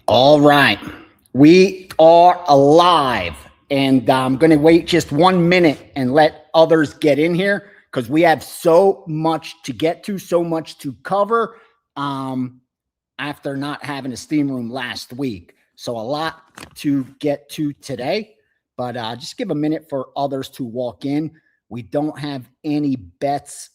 All right. We are alive. And I'm going to wait just 1 minute and let others get in here because we have so much to get to, so much to cover after not having a steam room last week. So a lot to get to today, but just give a minute for others to walk in. We don't have any bets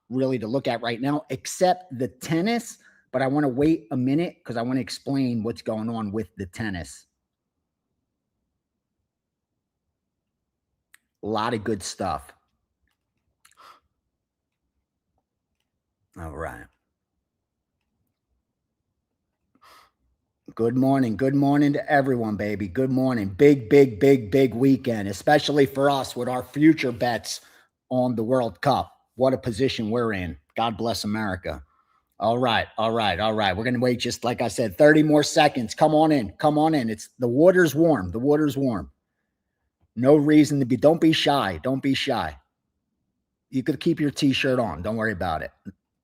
really to look at right now, except the tennis. But I want to wait a minute because I want to explain what's going on with the tennis. A lot of good stuff. All right. Good morning. Good morning to everyone, baby. Good morning. Big weekend, especially for us with our future bets on the World Cup. What a position we're in. God bless America. All right. We're going to wait just like I said, 30 more seconds. Come on in. It's the water's warm. The water's warm. No reason to be. Don't be shy. Don't be shy. You could keep your t-shirt on. Don't worry about it.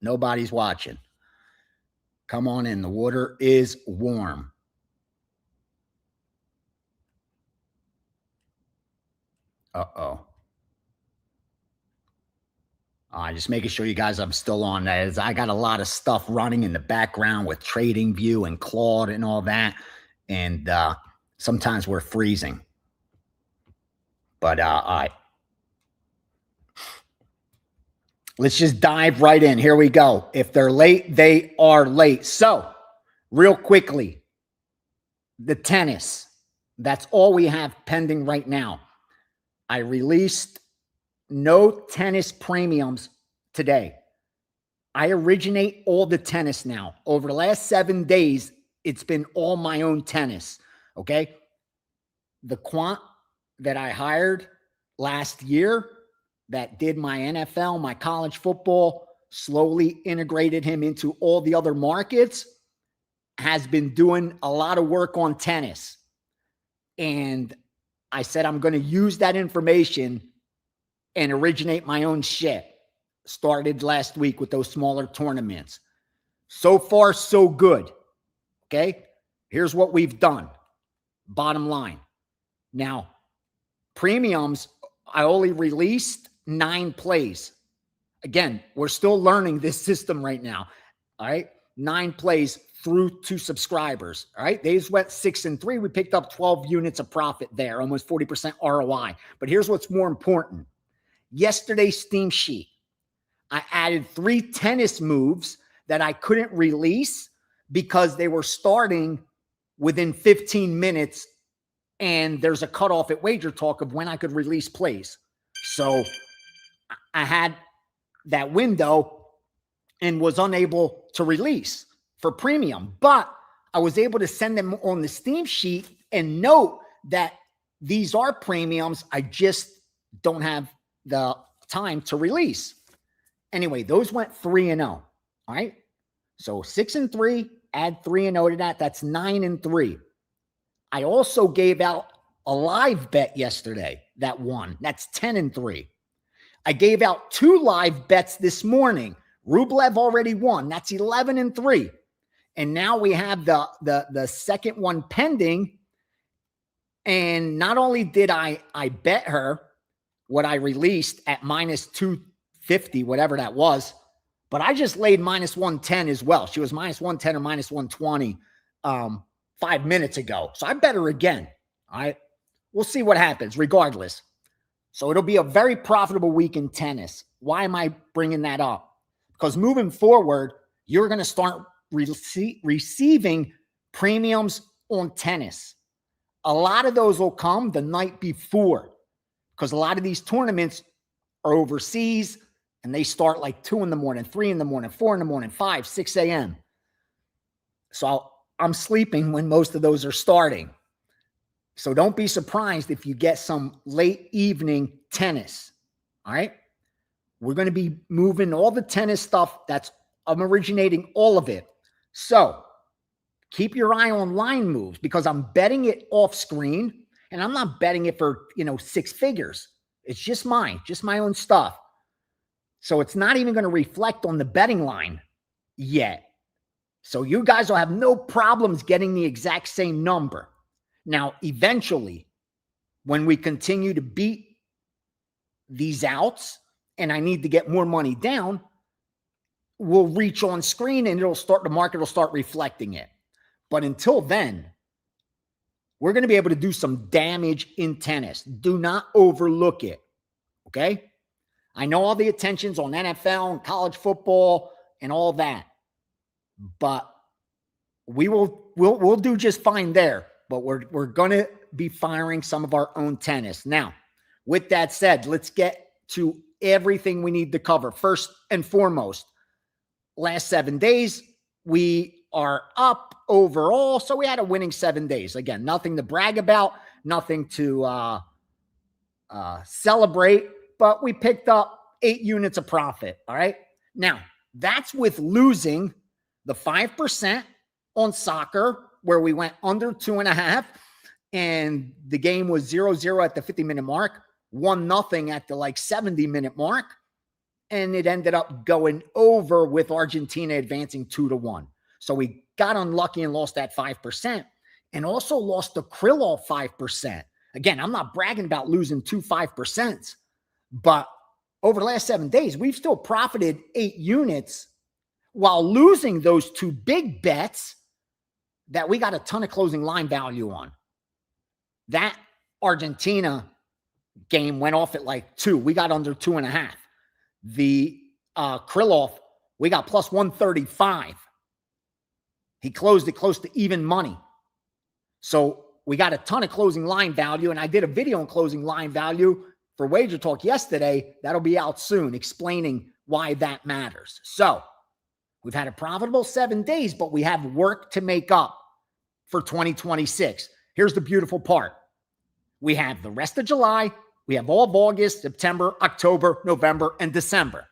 Nobody's watching. Come on in. The water is warm. Uh-oh. Just making sure you guys, I'm still on that. As I got a lot of stuff running in the background with TradingView and Claude and all that. And sometimes we're freezing. But all right. Let's just dive right in. Here we go. If they're late, they are late. So, real quickly, the tennis. That's all we have pending right now. I released no tennis premiums today. I originate all the tennis now. Over the last 7 days, it's been all my own tennis. Okay? The quant that I hired last year that did my NFL, my college football, slowly integrated him into all the other markets, has been doing a lot of work on tennis. And I said, I'm going to use that information and originate my own shit. Started last week with those smaller tournaments. So far, so good. Okay? Here's what we've done. Bottom line. Now, premiums, I only released 9 plays. Again, we're still learning this system right now. All right. 9 plays through to subscribers. All right. They just went 6 and 3. We picked up 12 units of profit there, almost 40% ROI. But here's what's more important. Yesterday's Steam sheet, I added 3 tennis moves that I couldn't release because they were starting within 15 minutes. And there's a cutoff at Wager Talk of when I could release plays. So I had that window and was unable to release for premium. But I was able to send them on the Steam sheet and note that these are premiums. I just don't have the time to release. Anyway, those went 3-0. All right. So 6 and 3, add 3-0 to that. That's 9 and 3. I also gave out a live bet yesterday that won. That's 10 and 3. I gave out 2 live bets this morning. Rublev already won. That's 11 and 3. And now we have the second one pending. And not only did I bet her what I released at minus 250, whatever that was, but I just laid minus 110 as well. She was minus 110 or minus 120 5 minutes ago. So I bet her again. All right. We'll see what happens regardless. So it'll be a very profitable week in tennis. Why am I bringing that up? Because moving forward, you're going to start receiving premiums on tennis. A lot of those will come the night before because a lot of these tournaments are overseas and they start like 2 in the morning, 3 in the morning, 4 in the morning, 5, 6 a.m. So I'm sleeping when most of those are starting. So don't be surprised if you get some late evening tennis. All right. We're going to be moving all the tennis stuff. I'm originating all of it. So keep your eye on line moves because I'm betting it off screen and I'm not betting it for, 6 figures. It's just my own stuff. So it's not even going to reflect on the betting line yet. So you guys will have no problems getting the exact same number. Now, eventually, when we continue to beat these outs and I need to get more money down, we'll reach on screen and the market will start reflecting it. But until then, we're going to be able to do some damage in tennis. Do not overlook it. Okay? I know all the attention's on NFL and college football and all that, but we'll do just fine there. But we're going to be firing some of our own tennis. Now, with that said, let's get to everything we need to cover. First and foremost, last 7 days, we are up overall. So we had a winning 7 days. Again, nothing to brag about, nothing to celebrate, but we picked up 8 units of profit. All right. Now, that's with losing the 5% on soccer, where we went under 2.5, and the game was 0-0 at the 50-minute mark, 1-0 at the 70-minute mark, and it ended up going over with Argentina advancing 2-1. So we got unlucky and lost that 5%, and also lost the Krylov 5%. Again, I'm not bragging about losing 2 5%, but over the last 7 days, we've still profited 8 units while losing those 2 big bets that we got a ton of closing line value on. That Argentina game went off at 2. We got under 2.5. The Krylov, we got plus 135. He closed it close to even money. So we got a ton of closing line value, and I did a video on closing line value for Wager Talk yesterday. That'll be out soon, explaining why that matters. So we've had a profitable 7 days, but we have work to make up for 2026. Here's the beautiful part. We have the rest of July. We have all of August, September, October, November, and December.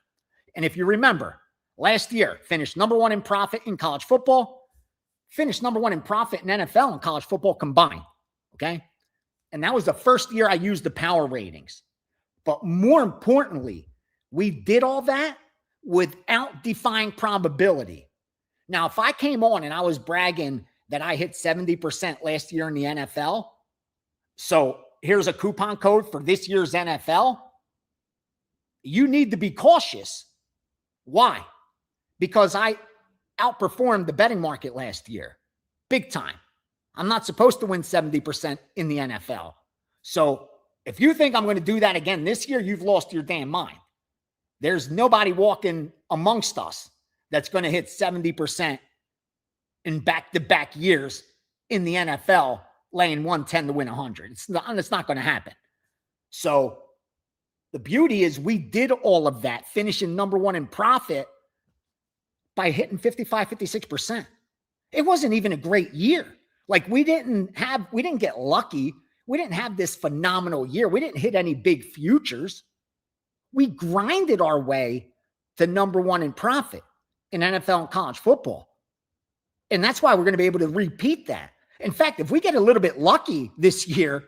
And if you remember, last year, finished number 1 in profit in college football, finished number 1 in profit in NFL and college football combined. Okay? And that was the first year I used the power ratings. But more importantly, we did all that without defying probability. Now, if I came on and I was bragging that I hit 70% last year in the NFL, so here's a coupon code for this year's NFL, you need to be cautious. Why? Because I outperformed the betting market last year, big time. I'm not supposed to win 70% in the NFL. So if you think I'm going to do that again this year, you've lost your damn mind. There's nobody walking amongst us that's going to hit 70% in back-to-back years in the NFL, laying 110 to win 100. It's not going to happen. So the beauty is we did all of that, finishing number 1 in profit by hitting 55, 56%. It wasn't even a great year. We didn't get lucky. We didn't have this phenomenal year. We didn't hit any big futures. We grinded our way to number 1 in profit in NFL and college football. And that's why we're going to be able to repeat that. In fact, if we get a little bit lucky this year,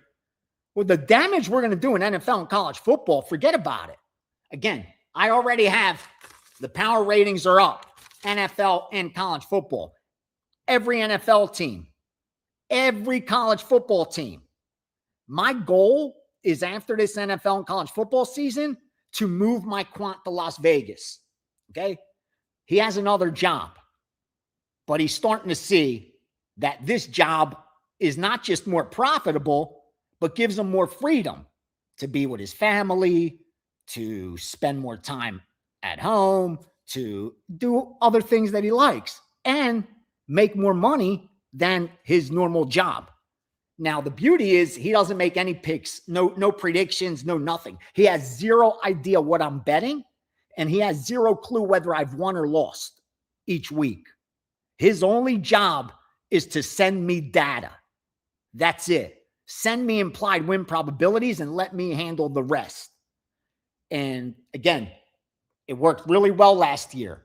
with the damage we're going to do in NFL and college football, forget about it. Again, I already have the power ratings are up, NFL and college football. Every NFL team, every college football team. My goal is after this NFL and college football season to move my quant to Las Vegas. Okay? He has another job, but he's starting to see that this job is not just more profitable, but gives him more freedom to be with his family, to spend more time at home, to do other things that he likes, and make more money than his normal job. Now, the beauty is he doesn't make any picks, no predictions, no nothing. He has zero idea what I'm betting, and he has zero clue whether I've won or lost each week. His only job is to send me data. That's it. Send me implied win probabilities and let me handle the rest. And again, it worked really well last year.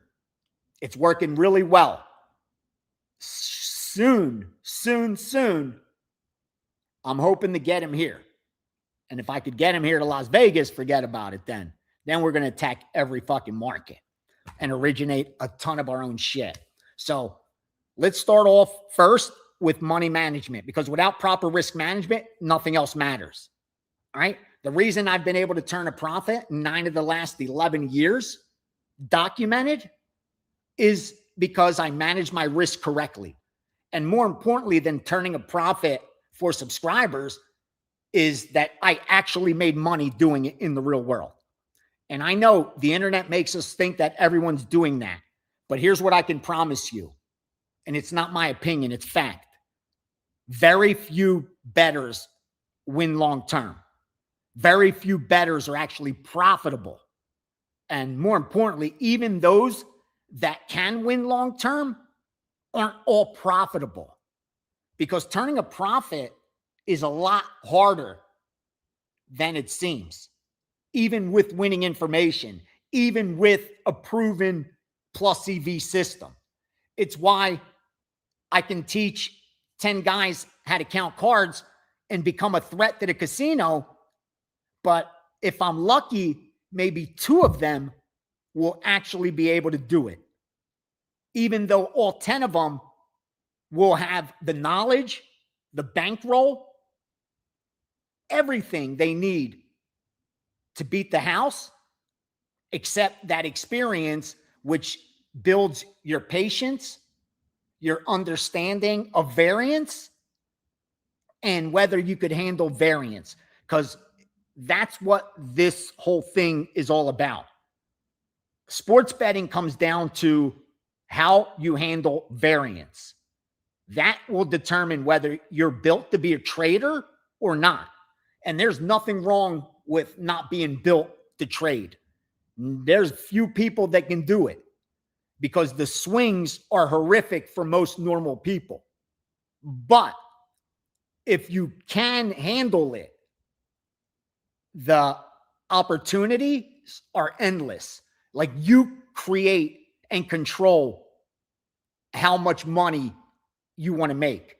It's working really well. Soon, I'm hoping to get him here. And if I could get him here to Las Vegas, forget about it then. Then we're going to attack every fucking market and originate a ton of our own shit. So Let's start off first with money management, because without proper risk management, nothing else matters. All right. The reason I've been able to turn a profit in 9 of the last 11 years documented is because I manage my risk correctly. And more importantly than turning a profit for subscribers is that I actually made money doing it in the real world. And I know the internet makes us think that everyone's doing that. But here's what I can promise you. And it's not my opinion, it's fact. Very few bettors win long term. Very few bettors are actually profitable. And more importantly, even those that can win long term aren't all profitable, because turning a profit is a lot harder than it seems, even with winning information, even with a proven plus EV system. It's why I can teach 10 guys how to count cards and become a threat to the casino. But if I'm lucky, maybe 2 of them will actually be able to do it, even though all 10 of them will have the knowledge, the bankroll, everything they need to beat the house, except that experience, which builds your patience, your understanding of variance, and whether you could handle variance, because that's what this whole thing is all about. Sports betting comes down to how you handle variance. That will determine whether you're built to be a trader or not. And there's nothing wrong with not being built to trade. There's few people that can do it because the swings are horrific for most normal people. But if you can handle it, the opportunities are endless. Like, you create and control how much money you want to make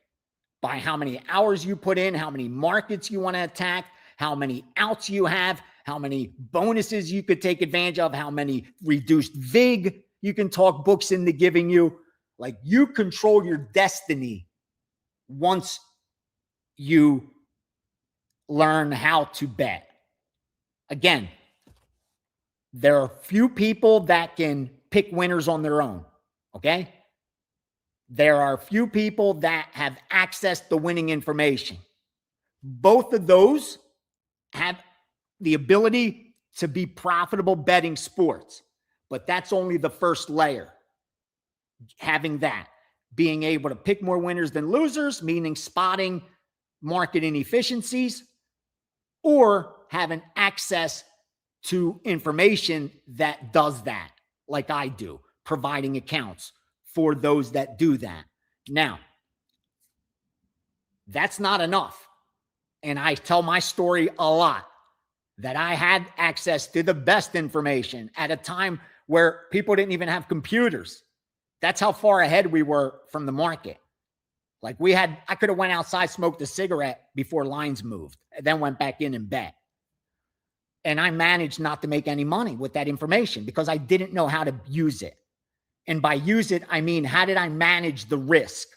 by how many hours you put in, how many markets you want to attack, how many outs you have, how many bonuses you could take advantage of, how many reduced VIG you can talk books into giving you. Like, you control your destiny once you learn how to bet. Again, there are few people that can pick winners on their own, okay? There are few people that have access to winning information. Both of those have the ability to be profitable betting sports, but that's only the first layer. Having that, being able to pick more winners than losers, meaning spotting market inefficiencies, or having access to information that does that, like I do, providing accounts for those that do that. Now, that's not enough. And I tell my story a lot, that I had access to the best information at a time where people didn't even have computers. That's how far ahead we were from the market. Like, I could have went outside, smoked a cigarette before lines moved, and then went back in and bet. And I managed not to make any money with that information because I didn't know how to use it. And by use it, I mean, how did I manage the risk?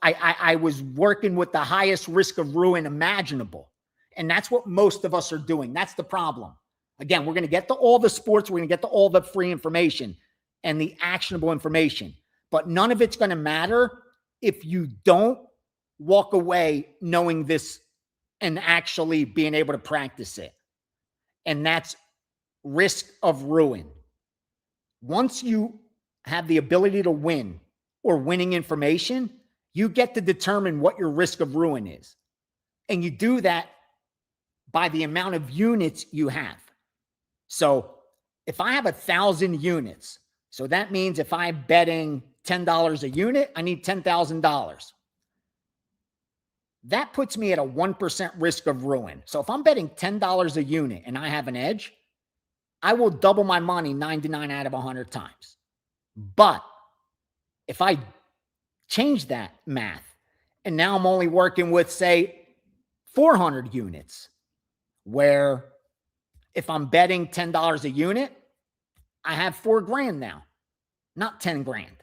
I was working with the highest risk of ruin imaginable. And that's what most of us are doing. That's the problem. Again, we're going to get to all the sports. We're going to get to all the free information and the actionable information. But none of it's going to matter if you don't walk away knowing this and actually being able to practice it. And that's risk of ruin. Once you have the ability to win or winning information, you get to determine what your risk of ruin is. And you do that by the amount of units you have. So if I have 1,000 units, so that means if I'm betting $10 a unit, I need $10,000. That puts me at a 1% risk of ruin. So if I'm betting $10 a unit and I have an edge, I will double my money 99 out of 100 times. But if I change that math and now I'm only working with, say, 400 units, where if I'm betting $10 a unit, I have $4 grand now, not 10 grand.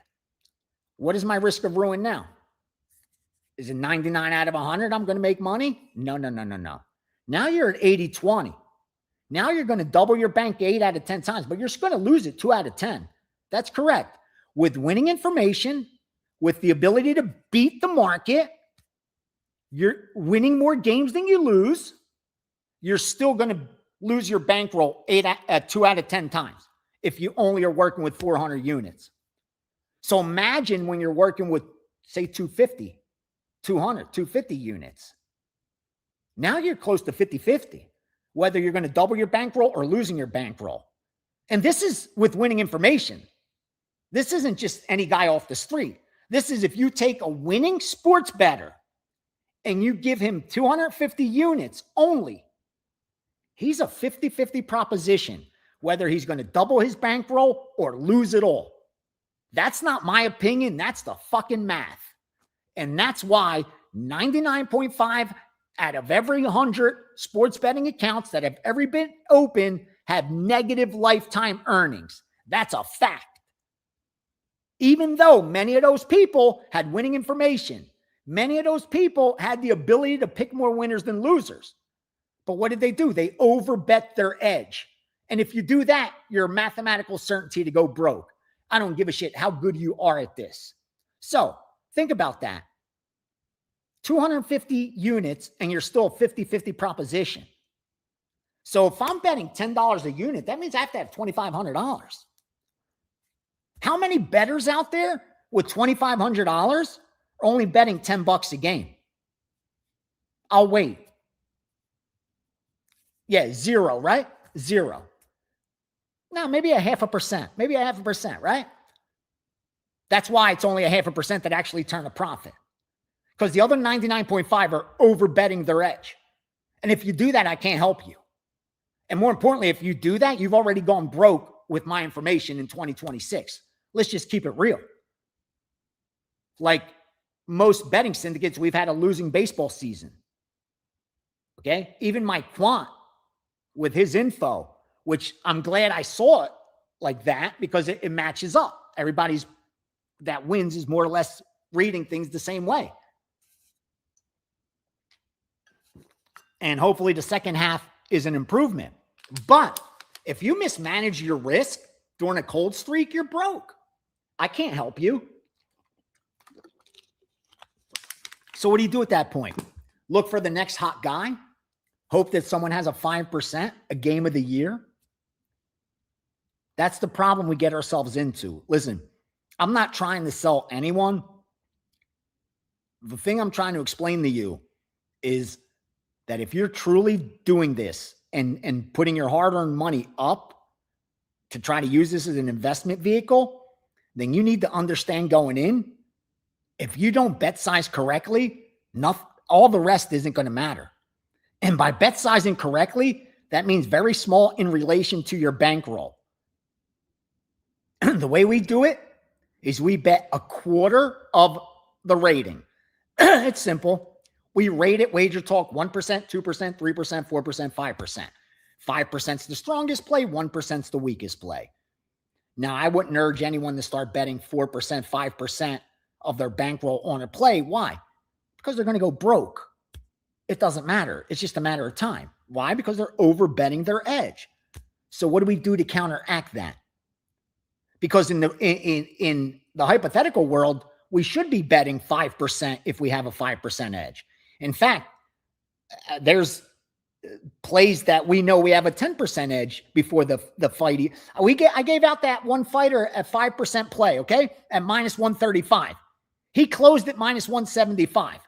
What is my risk of ruin now? Is it 99 out of 100 I'm going to make money? No. Now you're at 80-20. Now you're going to double your bank 8 out of 10 times, but you're going to lose it 2 out of 10. That's correct. With winning information, with the ability to beat the market, you're winning more games than you lose. You're still going to lose your bankroll 2 out of 10 times if you only are working with 400 units. So imagine when you're working with, say, 250, 200, 250 units. Now you're close to 50-50, whether you're going to double your bankroll or losing your bankroll. And this is with winning information. This isn't just any guy off the street. This is if you take a winning sports bettor and you give him 250 units only, he's a 50-50 proposition, whether he's going to double his bankroll or lose it all. That's not my opinion. That's the fucking math. And that's why 99.5 out of every 100 sports betting accounts that have ever been open have negative lifetime earnings. That's a fact. Even though many of those people had winning information, many of those people had the ability to pick more winners than losers. But what did they do? They overbet their edge. And if you do that, you're a mathematical certainty to go broke. I don't give a shit how good you are at this. So think about that. 250 units and you're still a 50-50 proposition. So if I'm betting $10 a unit, that means I have to have $2,500. How many bettors out there with $2,500 are only betting $10 a game? I'll wait. Yeah, 0, right? 0. Now, maybe 0.5%. Maybe 0.5%, right? That's why it's only 0.5% that actually turn a profit. Because the other 99.5 are overbetting their edge. And if you do that, I can't help you. And more importantly, if you do that, you've already gone broke with my information in 2026. Let's just keep it real. Like most betting syndicates, we've had a losing baseball season. Okay? Even my quant with his info, which I'm glad I saw it like that because it matches up. Everybody's that wins is more or less reading things the same way. And hopefully the second half is an improvement. But if you mismanage your risk during a cold streak, you're broke. I can't help you. So what do you do at that point? Look for the next hot guy. Hope that someone has a 5%, a game of the year. That's the problem we get ourselves into. Listen, I'm not trying to sell anyone. The thing I'm trying to explain to you is that if you're truly doing this and putting your hard-earned money up to try to use this as an investment vehicle, then you need to understand going in, if you don't bet size correctly, all the rest isn't going to matter. And by bet sizing correctly, that means very small in relation to your bankroll. The way we do it is we bet a quarter of the rating. It's simple. We rate it, Wager Talk, 1%, 2%, 3%, 4%, 5%. 5% is the strongest play, 1% is the weakest play. Now, I wouldn't urge anyone to start betting 4%, 5% of their bankroll on a play. Why? Because they're going to go broke. It doesn't matter. It's just a matter of time. Why? Because they're overbetting their edge. So what do we do to counteract that? Because in the hypothetical world, we should be betting 5% if we have a 5% edge. In fact, there's plays that we know we have a 10% edge before the fight. I gave out that one fighter at 5% play, okay, at minus 135. He closed at minus 175.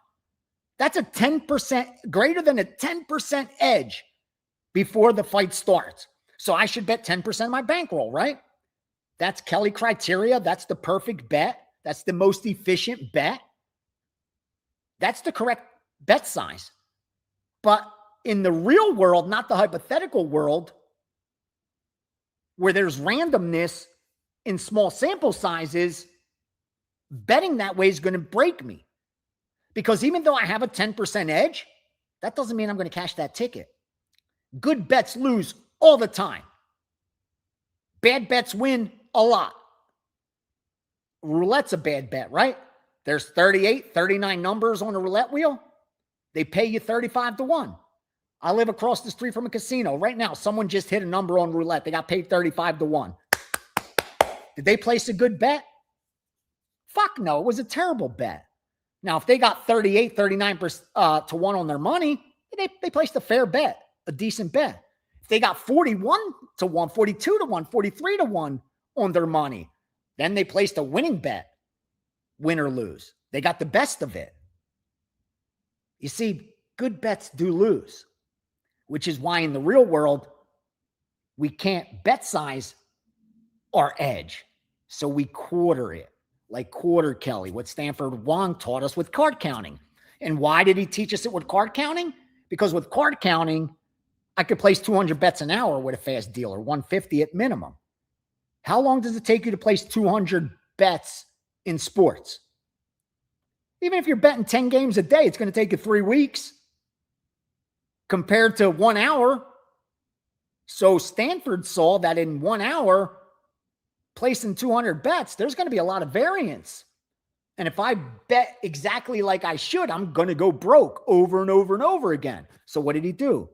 That's a 10%, greater than a 10% edge before the fight starts. So I should bet 10% of my bankroll, right? That's Kelly criteria. That's the perfect bet. That's the most efficient bet. That's the correct bet size. But in the real world, not the hypothetical world, where there's randomness in small sample sizes, betting that way is going to break me. Because even though I have a 10% edge, that doesn't mean I'm going to cash that ticket. Good bets lose all the time. Bad bets win a lot. roulette's a bad bet, right? There's 38, 39 numbers on the roulette wheel. They pay you 35-1. I live across the street from a casino. Right now, someone just hit a number on roulette. They got paid 35-1. Did they place a good bet? Fuck no. It was a terrible bet. Now, if they got 38, 39% to 1 on their money, they placed a fair bet, a decent bet. If they got 41-1, 42-1, 43-1 on their money, then they placed a winning bet, win or lose. They got the best of it. You see, good bets do lose, which is why in the real world, we can't bet size our edge. So we quarter it, like Quarter Kelly, what Stanford Wong taught us with card counting. And why did he teach us it with card counting? Because with card counting, I could place 200 bets an hour with a fast dealer, 150 at minimum. How long does it take you to place 200 bets in sports? Even if you're betting 10 games a day, it's going to take you 3 weeks compared to 1 hour. So Stanford saw that in 1 hour, placing 200 bets, there's going to be a lot of variance. And if I bet exactly like I should, I'm going to go broke over and over and over again. So what did he do?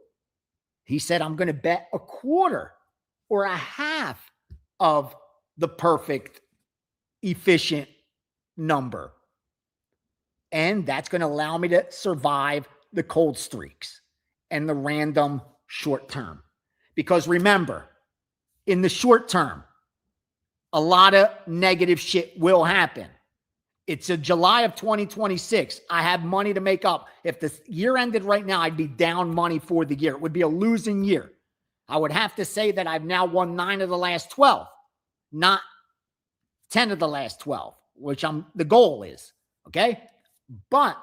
He said, I'm going to bet a quarter or a half of the perfect, efficient number. And that's going to allow me to survive the cold streaks and the random short term. Because remember, in the short term, a lot of negative shit will happen. It's a July of 2026. I have money to make up. If the year ended right now, I'd be down money for the year. It would be a losing year. I would have to say that I've now won 9 of the last 12, not 10 of the last 12, which the goal is, okay? But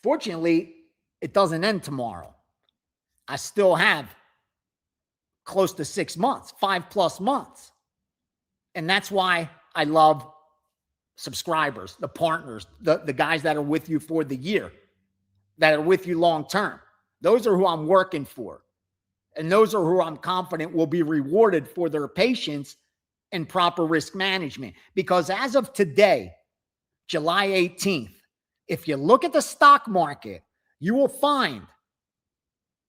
fortunately, it doesn't end tomorrow. I still have close to 6 months, 5+ months. And that's why I love subscribers, the partners, the guys that are with you for the year, that are with you long term. Those are who I'm working for. And those are who I'm confident will be rewarded for their patience and proper risk management. Because as of today, July 18th, if you look at the stock market, you will find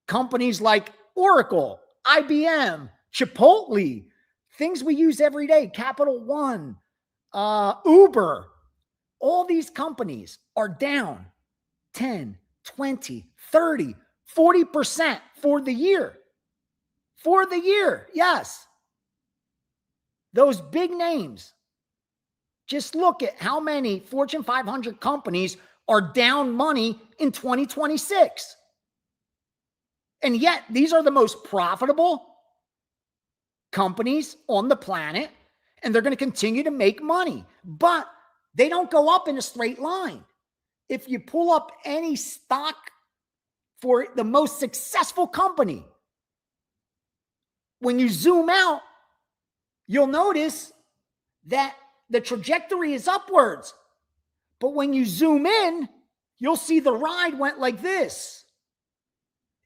companies like Oracle, IBM, Chipotle, things we use every day, Capital One, Uber, all these companies are down 10, 20, 30, 40% for the year. For the year, yes. Those big names. Just look at how many Fortune 500 companies are down money in 2026. And yet, these are the most profitable companies on the planet, and they're going to continue to make money. But they don't go up in a straight line. If you pull up any stock for the most successful company, when you zoom out, you'll notice that the trajectory is upwards. But when you zoom in, you'll see the ride went like this.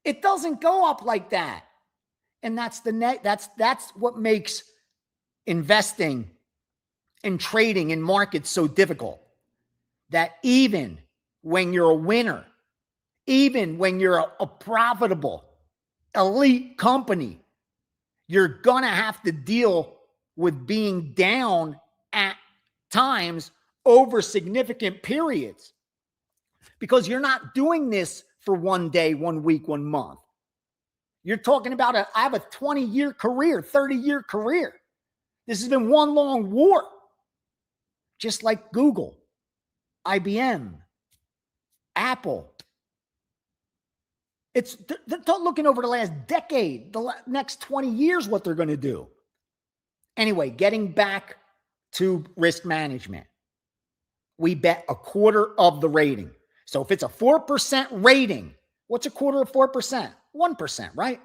It doesn't go up like that. And that's that's what makes investing and trading in markets so difficult. That even when you're a winner, even when you're a profitable, elite company, you're going to have to deal with being down at times over significant periods. Because you're not doing this for 1 day, 1 week, 1 month. You're talking about I have a 20-year career, 30-year career. This has been one long war. Just like Google, IBM, Apple. They're looking over the last decade, the next 20 years, what they're going to do. Anyway, getting back to risk management. We bet a quarter of the rating. So if it's a 4% rating, what's a quarter of 4%? 1%, right?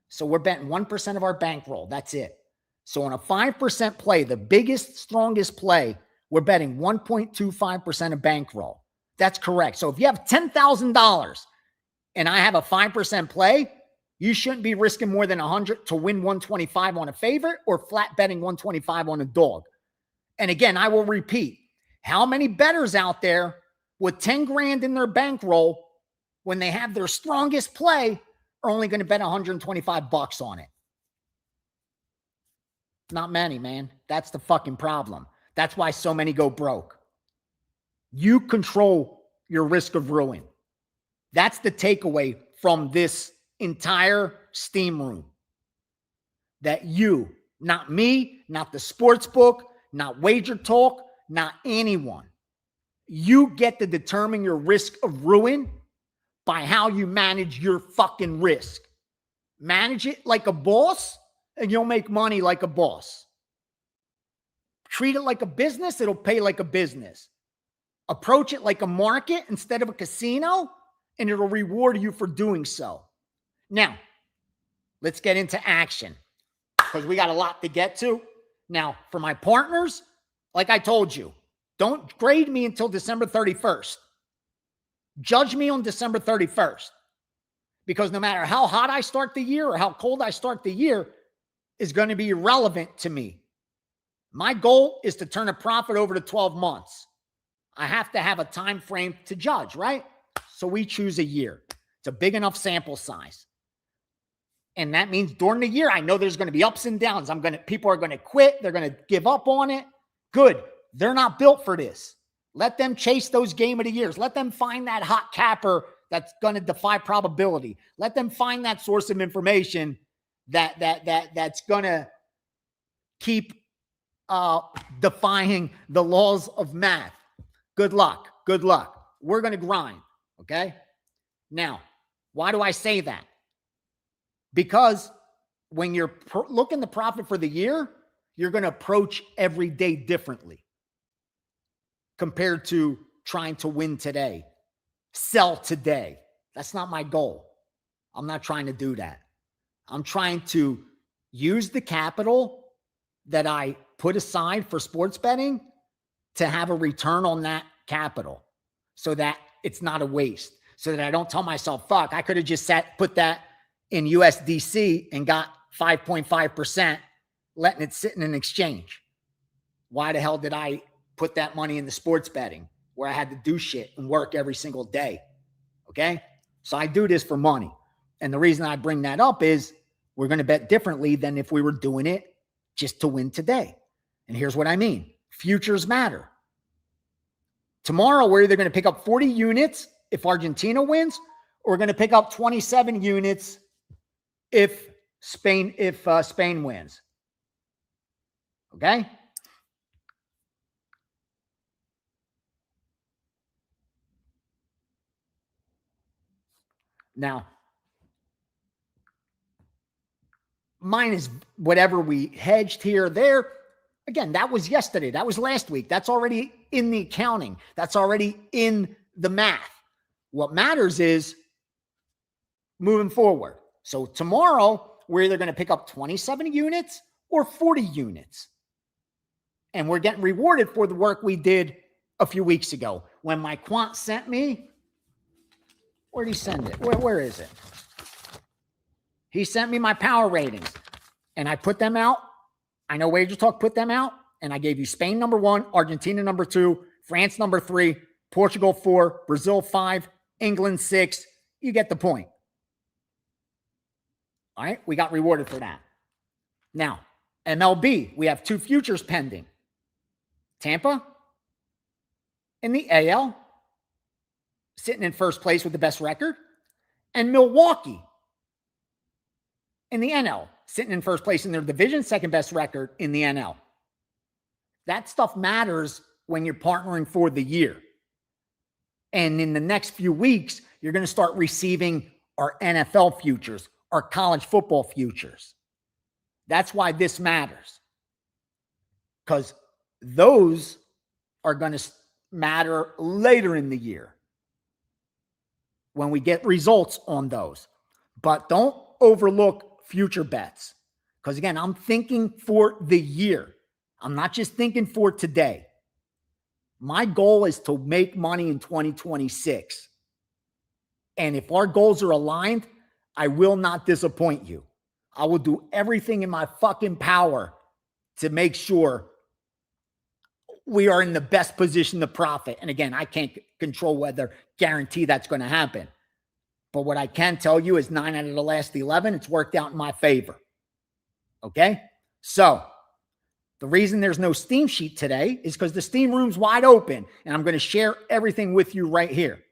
So we're betting 1% of our bankroll. That's it. So on a 5% play, the biggest, strongest play, we're betting 1.25% of bankroll. That's correct. So if you have $10,000 and I have a 5% play, You shouldn't be risking more than 100 to win 125 on a favorite or flat betting 125 on a dog. And again, I will repeat, how many bettors out there with 10 grand in their bankroll when they have their strongest play are only going to bet 125 bucks on it? Not many, man. That's the fucking problem. That's why so many go broke. You control your risk of ruin. That's the takeaway from this entire steam room. That you, not me, not the sports book, not Wager Talk, not anyone, you get to determine your risk of ruin by how you manage your fucking risk. Manage it like a boss, and you'll make money like a boss. Treat it like a business, it'll pay like a business. Approach it like a market instead of a casino, and it'll reward you for doing so. Now, let's get into action because we got a lot to get to. Now, for my partners, like I told you, don't grade me until December 31st. Judge me on December 31st. Because no matter how hot I start the year or how cold I start the year is going to be irrelevant to me. My goal is to turn a profit over to 12 months. I have to have a time frame to judge, right? So we choose a year. It's a big enough sample size. And that means during the year, I know there's going to be ups and downs. People are going to quit. They're going to give up on it. Good. They're not built for this. Let them chase those game of the years. Let them find that hot capper that's going to defy probability. Let them find that source of information that's going to keep defying the laws of math. Good luck. Good luck. We're going to grind. Okay. Now, why do I say that? Because when you're looking to profit for the year, you're going to approach every day differently compared to trying to win today, sell today. That's not my goal. I'm not trying to do that. I'm trying to use the capital that I put aside for sports betting to have a return on that capital so that it's not a waste, so that I don't tell myself, fuck, I could have just put that in USDC and got 5.5%, letting it sit in an exchange. Why the hell did I put that money in the sports betting where I had to do shit and work every single day? Okay. So I do this for money. And the reason I bring that up is we're going to bet differently than if we were doing it just to win today. And here's what I mean. Futures matter. Tomorrow, we're either going to pick up 40 units if Argentina wins, or we're going to pick up 27 units if Spain wins. Okay? Now, mine is whatever we hedged here or there. Again, that was yesterday. That was last week. That's already in the accounting. That's already in the math. What matters is moving forward. So tomorrow, we're either going to pick up 27 units or 40 units. And we're getting rewarded for the work we did a few weeks ago. When my quant sent me, where did he send it? Where is it? He sent me my power ratings. And I put them out. I know Wager Talk put them out. And I gave you Spain number 1, Argentina number 2, France number 3, Portugal 4, Brazil 5, England 6. You get the point. All right, we got rewarded for that. Now, MLB, we have 2 futures pending. Tampa in the AL, sitting in first place with the best record, and Milwaukee in the NL, sitting in first place in their division, second best record in the NL. That stuff matters when you're partnering for the year. And in the next few weeks, you're going to start receiving our NFL futures, our college football futures. That's why this matters. Because those are going to matter later in the year when we get results on those. But don't overlook future bets. Because again, I'm thinking for the year. I'm not just thinking for today. My goal is to make money in 2026. And if our goals are aligned, I will not disappoint you. I will do everything in my fucking power to make sure we are in the best position to profit. And again, I can't control whether guarantee that's going to happen. But what I can tell you is 9 out of the last 11, it's worked out in my favor. Okay? So the reason there's no Steam sheet today is because the Steam room's wide open, and I'm going to share everything with you right here.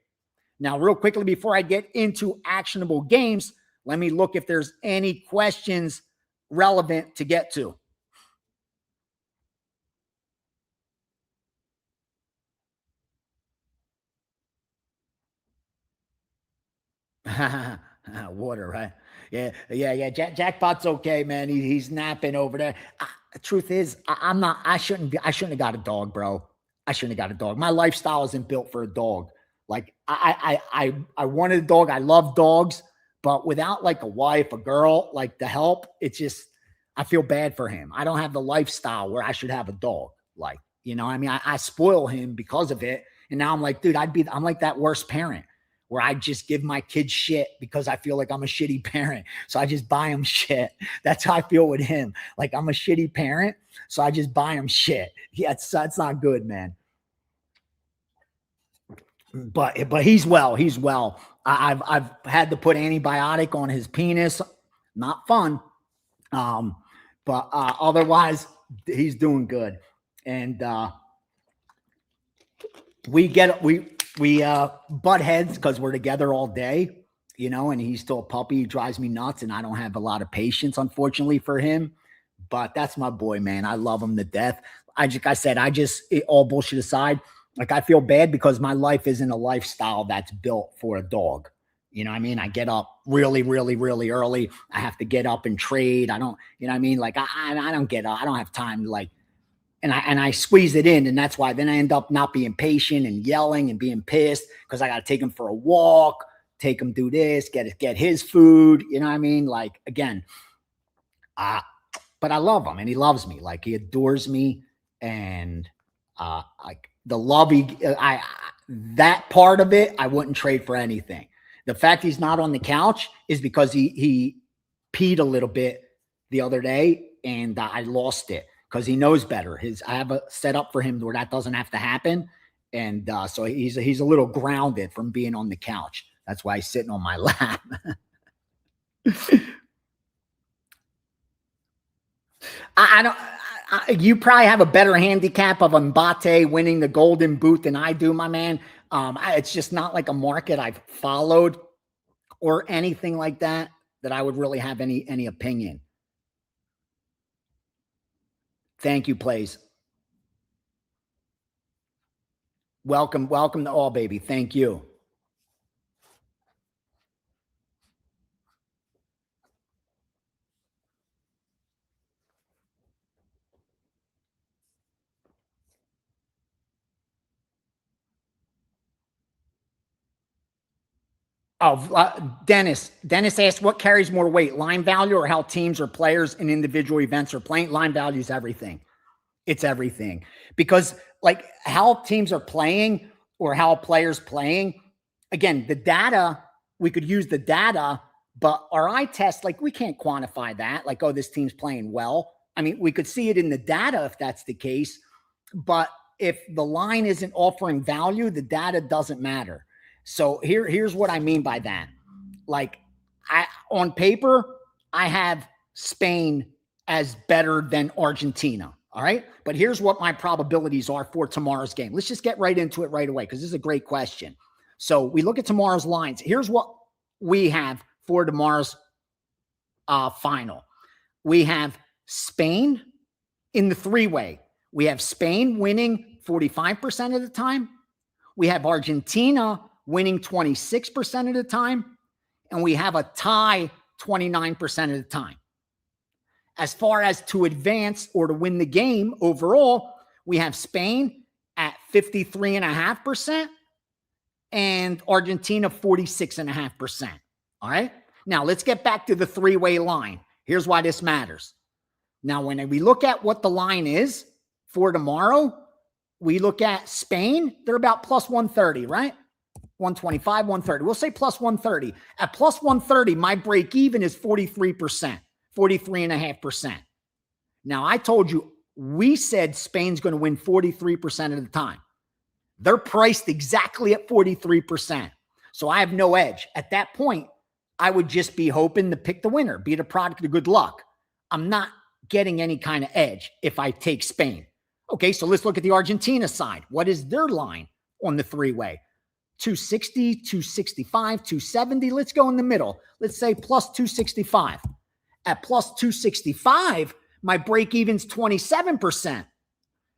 Now, real quickly, before I get into actionable games, let me look if there's any questions relevant to get to. Water, right? Yeah. Jackpot's okay, man. He's napping over there. The truth is, I shouldn't have got a dog, bro. I shouldn't have got a dog. My lifestyle isn't built for a dog. Like I wanted a dog. I love dogs, but without like a wife, a girl, like to help, it's just, I feel bad for him. I don't have the lifestyle where I should have a dog. Like, you know, I mean, I spoil him because of it. And now I'm like, dude, I'm like that worst parent where I just give my kids shit because I feel like I'm a shitty parent. So I just buy them shit. That's how I feel with him. Like I'm a shitty parent. So I just buy him shit. Yeah, it's not good, man. But he's well. He's well. I've had to put antibiotic on his penis. Not fun. But otherwise he's doing good. And we butt heads because we're together all day, you know, and he's still a puppy. He drives me nuts, and I don't have a lot of patience, unfortunately, for him. But that's my boy, man. I love him to death. All bullshit aside, like I feel bad because my life isn't a lifestyle that's built for a dog. You know what I mean? I get up really, really, really early. I have to get up and trade. I don't, you know what I mean? Like I don't get up. I don't have time to like, and I squeeze it in, and that's why then I end up not being patient and yelling and being pissed because I got to take him for a walk, take him do this, get his food. You know what I mean? Like again, but I love him and he loves me. Like he adores me, and like the love that part of it, I wouldn't trade for anything. The fact he's not on the couch is because he peed a little bit the other day, and I lost it. Because he knows better. I have a set up for him where that doesn't have to happen. And so he's a little grounded from being on the couch. That's why he's sitting on my lap. You probably have a better handicap of Mbappe winning the Golden Boot than I do, my man. It's just not like a market I've followed or anything like that I would really have any opinion. Thank you, Plays. Welcome to all, baby. Thank you. Dennis asked, what carries more weight, line value or how teams or players in individual events are playing? Line value is everything. It's everything, because like how teams are playing or how a player's playing, again, the data, we could use the data, but our eye test, like we can't quantify that. Like, oh, this team's playing well. I mean, we could see it in the data if that's the case, but if the line isn't offering value, the data doesn't matter. So here's what I mean by that. Like on paper, I have Spain as better than Argentina. All right. But here's what my probabilities are for tomorrow's game. Let's just get right into it right away, because this is a great question. So we look at tomorrow's lines. Here's what we have for tomorrow's final. We have Spain in the three-way. We have Spain winning 45% of the time. We have Argentina winning 26% of the time. And we have a tie 29% of the time. As far as to advance or to win the game overall, we have Spain at 53.5% and Argentina 46.5%. All right. Now let's get back to the three-way line. Here's why this matters. Now, when we look at what the line is for tomorrow, we look at Spain. They're about plus 130, right? 125, 130. We'll say plus 130. At plus 130, my break even is 43%, 43.5%. Now, I told you, we said Spain's going to win 43% of the time. They're priced exactly at 43%. So I have no edge. At that point, I would just be hoping to pick the winner, be the product of good luck. I'm not getting any kind of edge if I take Spain. Okay, so let's look at the Argentina side. What is their line on the three-way? 260, 265, 270. Let's go in the middle. Let's say plus 265. At plus 265, my break-even's 27%.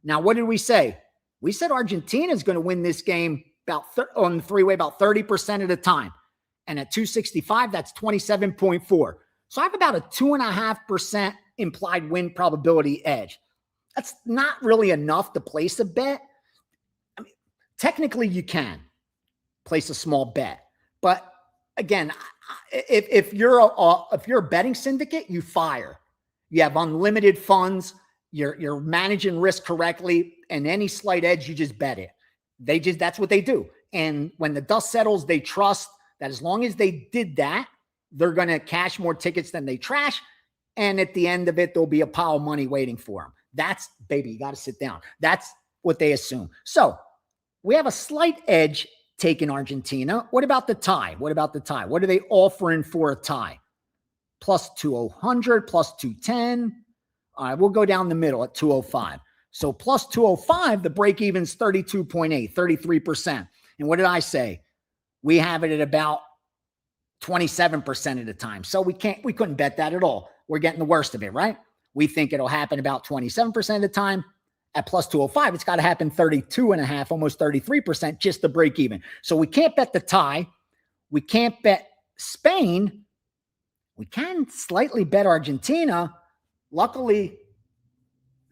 Now, what did we say? We said Argentina is going to win this game on the three-way about 30% of the time. And at 265, that's 27.4. So I have about a 2.5% implied win probability edge. That's not really enough to place a bet. I mean, technically, you can place a small bet. But again, if you're a betting syndicate, you fire. You have unlimited funds. You're managing risk correctly, and any slight edge, you just bet it. That's what they do. And when the dust settles, they trust that as long as they did that, they're going to cash more tickets than they trash. And at the end of it, there'll be a pile of money waiting for them. That's, baby, you got to sit down. That's what they assume. So we have a slight edge taking Argentina. What about the tie? What are they offering for a tie? Plus 200, plus 210. All right, we'll go down the middle at 205. So plus 205, the break even's 32.8, 33%. And what did I say? We have it at about 27% of the time. So we couldn't bet that at all. We're getting the worst of it, right? We think it'll happen about 27% of the time. At plus 205, it's got to happen 32.5, almost 33%, just to break even. So we can't bet the tie. We can't bet Spain. We can slightly bet Argentina. Luckily,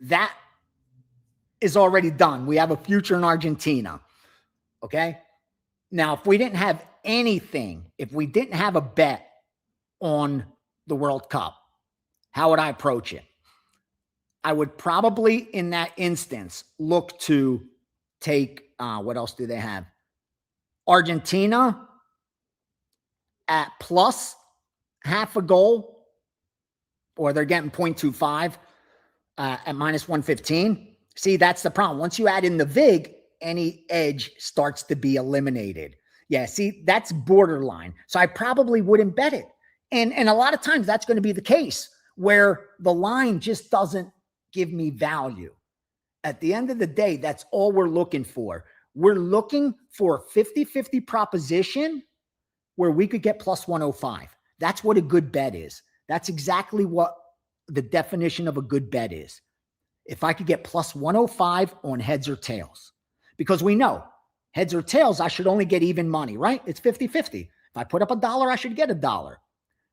that is already done. We have a future in Argentina. Okay? Now, if we didn't have anything, if we didn't have a bet on the World Cup, how would I approach it? I would probably, in that instance, look to take, what else do they have? Argentina at plus half a goal, or they're getting 0.25 at minus 115. See, that's the problem. Once you add in the VIG, any edge starts to be eliminated. Yeah, see, that's borderline. So I probably wouldn't bet it. And a lot of times that's going to be the case where the line just doesn't give me value. At the end of the day, that's all we're looking for. We're looking for a 50-50 proposition where we could get plus 105. That's what a good bet is. That's exactly what the definition of a good bet is. If I could get plus 105 on heads or tails, because we know heads or tails, I should only get even money, right? It's 50-50. If I put up $1, I should get $1.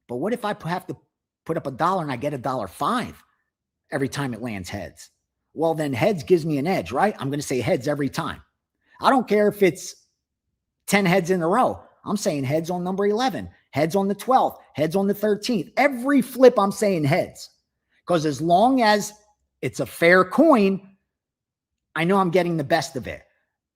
But what if I have to put up $1 and I get $1.05 every time it lands heads? Well, then heads gives me an edge, right? I'm going to say heads every time. I don't care if it's 10 heads in a row. I'm saying heads on number 11, heads on the 12th, heads on the 13th. Every flip, I'm saying heads. Because as long as it's a fair coin, I know I'm getting the best of it.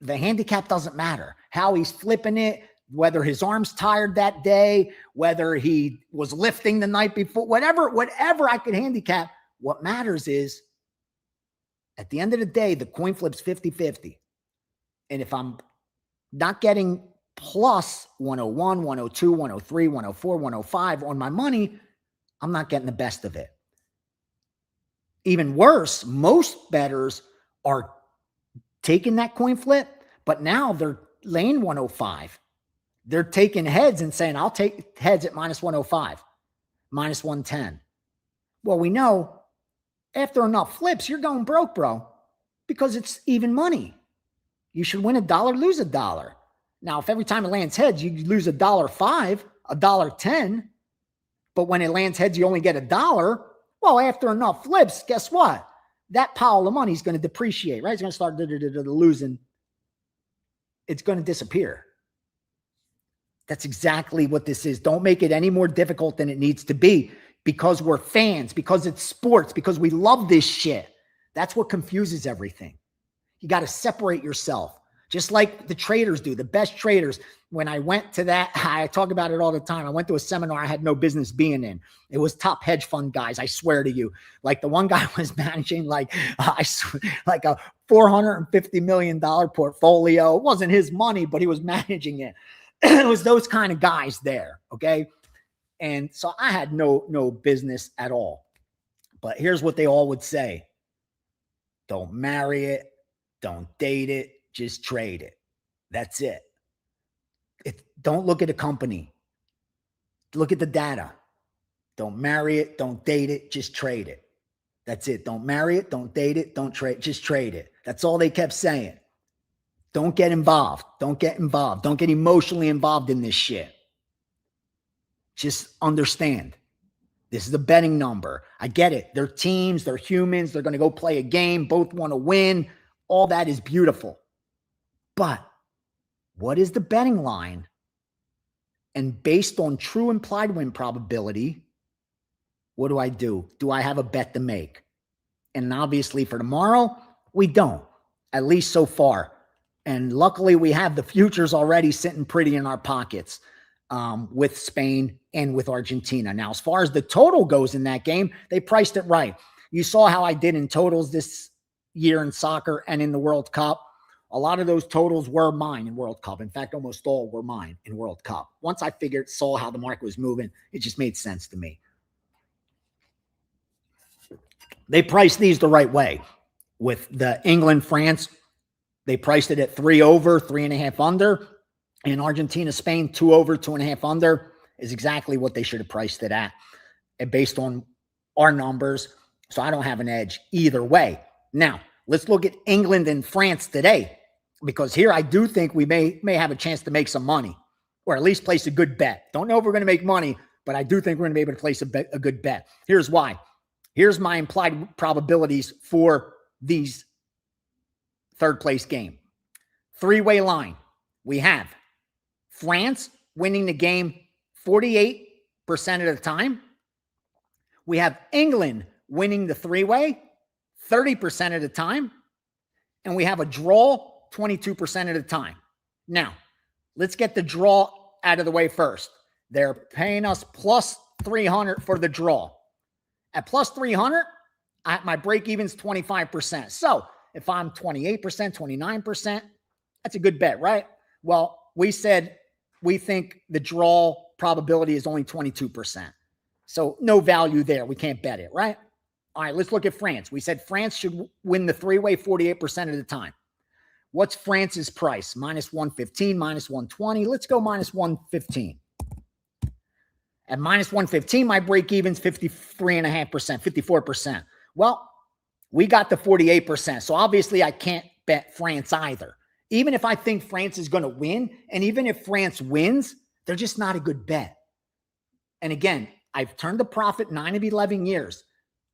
The handicap doesn't matter. How he's flipping it, whether his arm's tired that day, whether he was lifting the night before, whatever I could handicap. What matters is, at the end of the day, the coin flip's 50-50. And if I'm not getting plus 101, 102, 103, 104, 105 on my money, I'm not getting the best of it. Even worse, most bettors are taking that coin flip, but now they're laying 105. They're taking heads and saying, I'll take heads at minus 105, minus 110. Well, we know after enough flips, you're going broke, bro, because it's even money. You should win $1, lose $1. Now, if every time it lands heads, you lose $1.05, $1.10, but when it lands heads, you only get $1. Well, after enough flips, guess what? That pile of money is going to depreciate, right? It's going to start losing. It's going to disappear. That's exactly what this is. Don't make it any more difficult than it needs to be, because we're fans, because it's sports, because we love this shit. That's what confuses everything. You got to separate yourself. just like the traders do, the best traders. When I went to that, I talk about it all the time. I went to a seminar I had no business being in. It was top hedge fund guys, I swear to you. Like the one guy was managing like a $450 million portfolio. It wasn't his money, but he was managing it. It was those kind of guys there, okay? And so I had no business at all. But here's what they all would say. Don't marry it. Don't date it. Just trade it. That's it. Don't look at a company. Look at the data. Don't marry it. Don't date it. Just trade it. That's it. Don't marry it. Don't date it. Don't trade. Just trade it. That's all they kept saying. Don't get involved. Don't get involved. Don't get emotionally involved in this shit. Just understand. This is a betting number. I get it. They're teams. They're humans. They're going to go play a game. Both want to win. All that is beautiful. But what is the betting line? And based on true implied win probability, what do? Do I have a bet to make? And obviously for tomorrow, we don't, at least so far. And luckily we have the futures already sitting pretty in our pockets with Spain and with Argentina. Now, as far as the total goes in that game, they priced it right. You saw how I did in totals this year in soccer and in the World Cup. A lot of those totals were mine in World Cup. In fact, almost all were mine in World Cup. Once I saw how the market was moving, it just made sense to me. They priced these the right way. With the England-France, they priced it at 3 over, 3.5 under. And Argentina-Spain, 2 over, 2.5 under is exactly what they should have priced it at. And based on our numbers, so I don't have an edge either way. Now, let's look at England and France today, because here I do think we may have a chance to make some money, or at least place a good bet. Don't know if we're going to make money, but I do think we're going to be able to place a good bet. Here's why. Here's my implied probabilities for these third place game. Three-way line. We have France winning the game 48% of the time. We have England winning the three-way 30% of the time. And we have a draw 22% of the time. Now, let's get the draw out of the way first. They're paying us plus 300 for the draw. At plus 300, my break-even's 25%. So if I'm 28%, 29%, that's a good bet, right? Well, we said we think the draw probability is only 22%. So no value there. We can't bet it, right? All right, let's look at France. We said France should win the three-way 48% of the time. What's France's price? Minus 115, minus 120. Let's go minus 115. At minus 115, my break-even's 53.5%, 54%. Well, we got the 48%. So obviously I can't bet France either. Even if I think France is going to win, and even if France wins, they're just not a good bet. And again, I've turned a profit 9 of 11 years.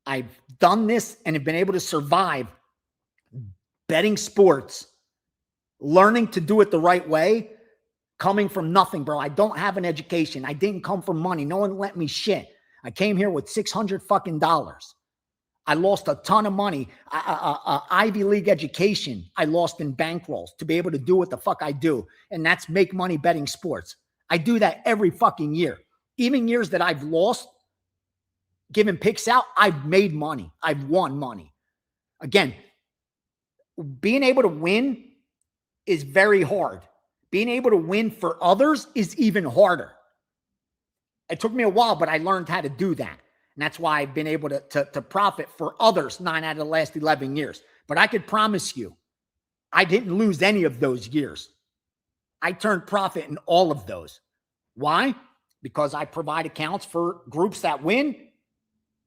I've done this and have been able to survive betting sports, learning to do it the right way, coming from nothing, bro. I don't have an education. I didn't come from money. No one lent me shit. I came here with $600 fucking dollars. I lost a ton of money. Ivy League education I lost in bankrolls to be able to do what the fuck I do. And that's make money betting sports. I do that every fucking year. Even years that I've lost, giving picks out, I've made money. I've won money. Again, being able to win is very hard. Being able to win for others is even harder. It took me a while, but I learned how to do that. And that's why I've been able to profit for others 9 out of the last 11 years. But I could promise you, I didn't lose any of those years. I turned profit in all of those. Why? Because I provide accounts for groups that win,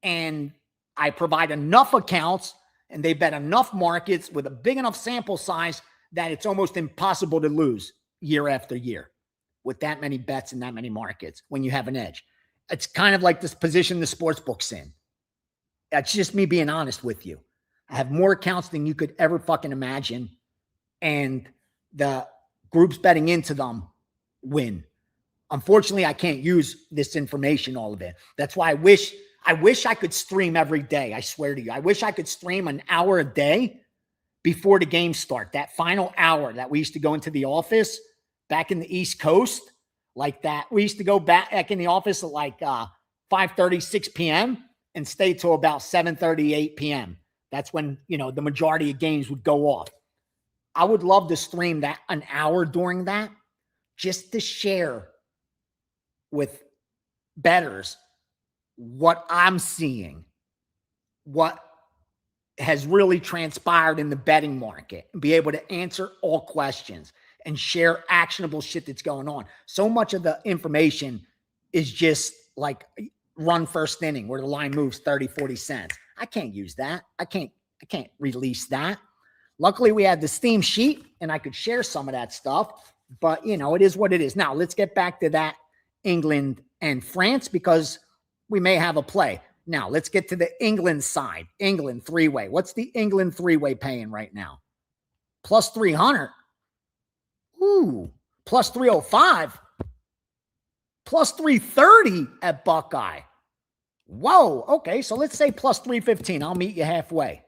and I provide enough accounts, and they bet enough markets with a big enough sample size that it's almost impossible to lose year after year with that many bets and that many markets when you have an edge. It's kind of like this position the sports book's in. That's just me being honest with you. I have more accounts than you could ever fucking imagine, and the groups betting into them win. Unfortunately, I can't use this information, all of it. That's why I wish I could stream every day. I swear to you. I wish I could stream an hour a day before the game start, that final hour that we used to go into the office back in the East Coast, like that. We used to go back in the office at like 5:30, 6 p.m. and stay till about 7:30, 8 p.m. That's when, you know, the majority of games would go off. I would love to stream that an hour during that just to share with bettors what I'm seeing, what has really transpired in the betting market, and be able to answer all questions and share actionable shit that's going on. So much of the information is just like run first inning where the line moves 30, 40 cents. I can't use that. I can't release that. Luckily, we had the Steam sheet and I could share some of that stuff, but you know, it is what it is. Now let's get back to that England and France, because we may have a play. Now let's get to the England side. England three-way. What's the England three-way paying right now? Plus 300. Ooh, plus 305. Plus 330 at Buckeye. Whoa. Okay. So let's say plus 315. I'll meet you halfway.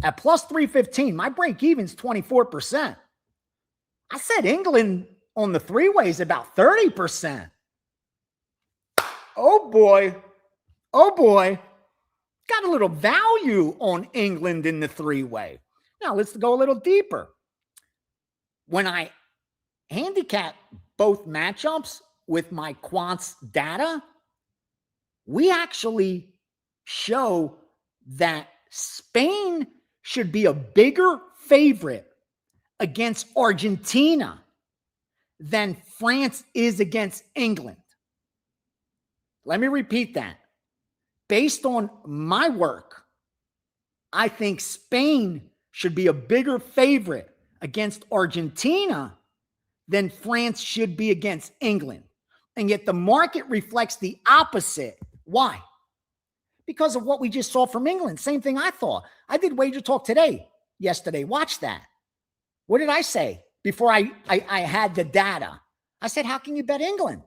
At plus 315, my break even's 24%. I said England on the three-way is about 30%. Oh boy. Oh boy. Got a little value on England in the three-way. Now let's go a little deeper. When I handicap both matchups with my quants data, we actually show that Spain should be a bigger favorite against Argentina than France is against England. Let me repeat that. Based on my work, I think Spain should be a bigger favorite against Argentina than France should be against England. And yet the market reflects the opposite. Why? Because of what we just saw from England. Same thing I thought. I did Wager Talk yesterday. Watch that. What did I say before I had the data? I said, how can you bet England?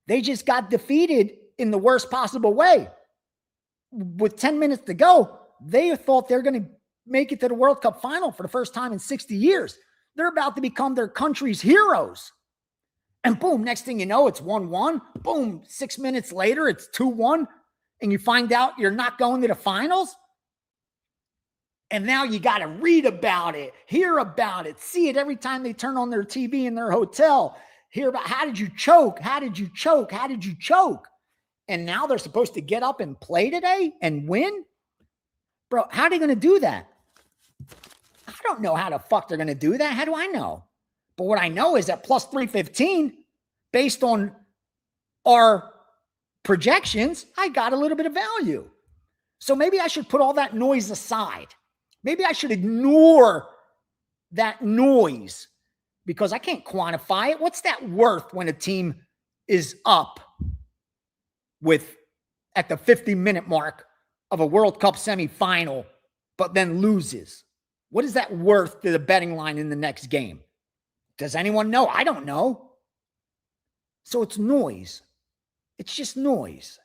They just got defeated in the worst possible way. With 10 minutes to go, they thought they're going to make it to the World Cup final for the first time in 60 years. They're about to become their country's heroes. And boom, next thing you know, it's 1-1. Boom, 6 minutes later, it's 2-1. And you find out you're not going to the finals. And now you got to read about it, hear about it, see it every time they turn on their TV in their hotel. Hear about how did you choke? How did you choke? How did you choke? And now they're supposed to get up and play today and win? Bro, how are they going to do that? I don't know how the fuck they're going to do that. How do I know? But what I know is that plus 315, based on our projections, I got a little bit of value. So maybe I should put all that noise aside. Maybe I should ignore that noise because I can't quantify it. What's that worth when a team is up at the 50-minute mark of a World Cup semifinal, but then loses? What is that worth to the betting line in the next game? Does anyone know? I don't know. So it's noise. It's just noise.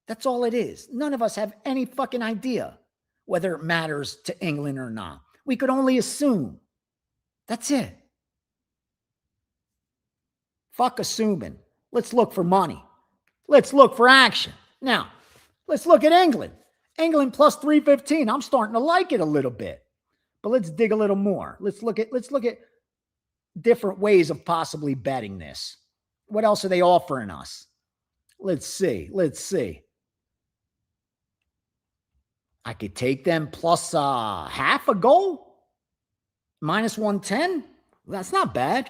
That's all it is. None of us have any fucking idea whether it matters to England or not. We could only assume. That's it. Fuck assuming. Let's look for money. Let's look for action. Now, let's look at England. England plus 315. I'm starting to like it a little bit. But let's dig a little more. Let's look at different ways of possibly betting this. What else are they offering us? Let's see. I could take them plus half a goal, minus 110. That's not bad.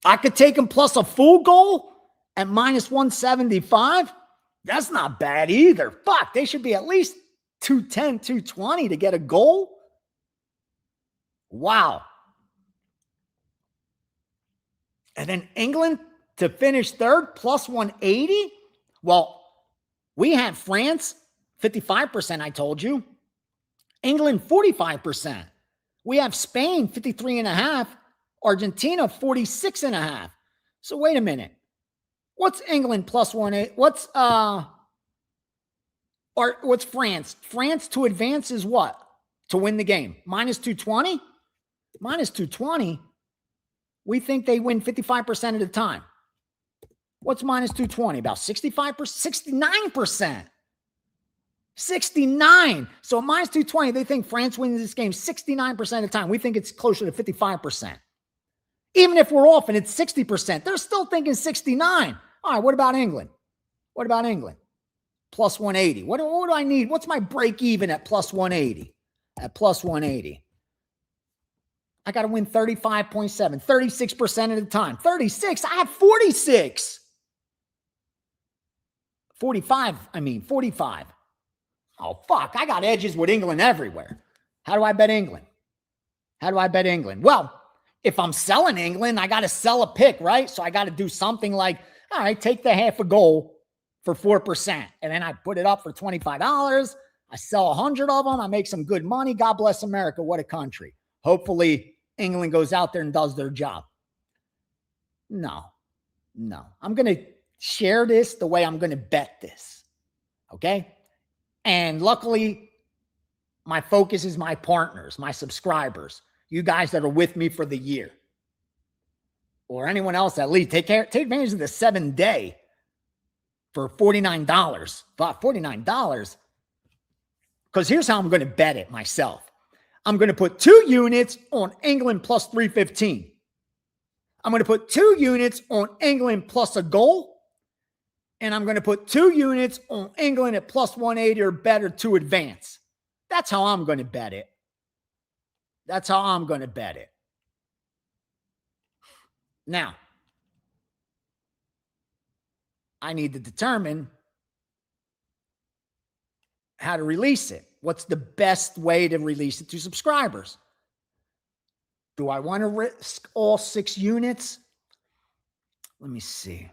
I could take them plus a full goal at minus 175. That's not bad either. Fuck, they should be at least 210, 220 to get a goal. Wow. And then England to finish third, plus 180. Well, we had France, 55%, I told you. England, 45%. We have Spain, 53.5%. Argentina, 46.5%. So wait a minute. What's England plus 180? What's Or what's France? France to advance is what? To win the game. Minus 220? Minus 220? We think they win 55% of the time. What's minus 220? About 65%? 69%. 69. So minus 220, they think France wins this game 69% of the time. We think it's closer to 55%. Even if we're off and it's 60%, they're still thinking 69. All right, what about England? What about England? Plus 180. What do I need? What's my break even at plus 180? At plus 180. I got to win 35.7, 36% of the time. 36. I have 46. 45. 45. Oh, fuck. I got edges with England everywhere. How do I bet England? How do I bet England? Well, if I'm selling England, I got to sell a pick, right? So I got to do something like, all right, take the half a goal for 4%. And then I put it up for $25. I sell 100 of them. I make some good money. God bless America. What a country. Hopefully England goes out there and does their job. No. I'm going to share this the way I'm going to bet this. Okay? And luckily, my focus is my partners, my subscribers, you guys that are with me for the year. Or anyone else at least. Take advantage of the 7-day for $49. But $49. Because here's how I'm going to bet it myself. I'm going to put 2 units on England plus 315. I'm going to put 2 units on England plus a goal. And I'm going to put 2 units on England at plus 180 or better to advance. That's how I'm going to bet it. That's how I'm going to bet it. Now, I need to determine how to release it. What's the best way to release it to subscribers? Do I want to risk all 6 units? Let me see.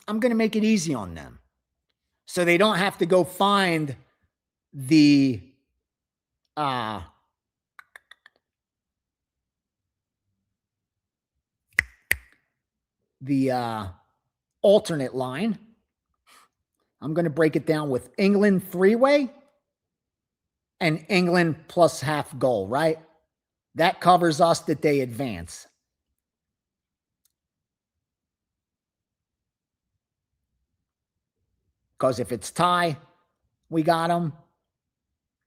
I'm going to make it easy on them so they don't have to go find the alternate line. I'm going to break it down with England 3-way and England plus half goal, right? That covers us that they advance. Because if it's tie, we got them.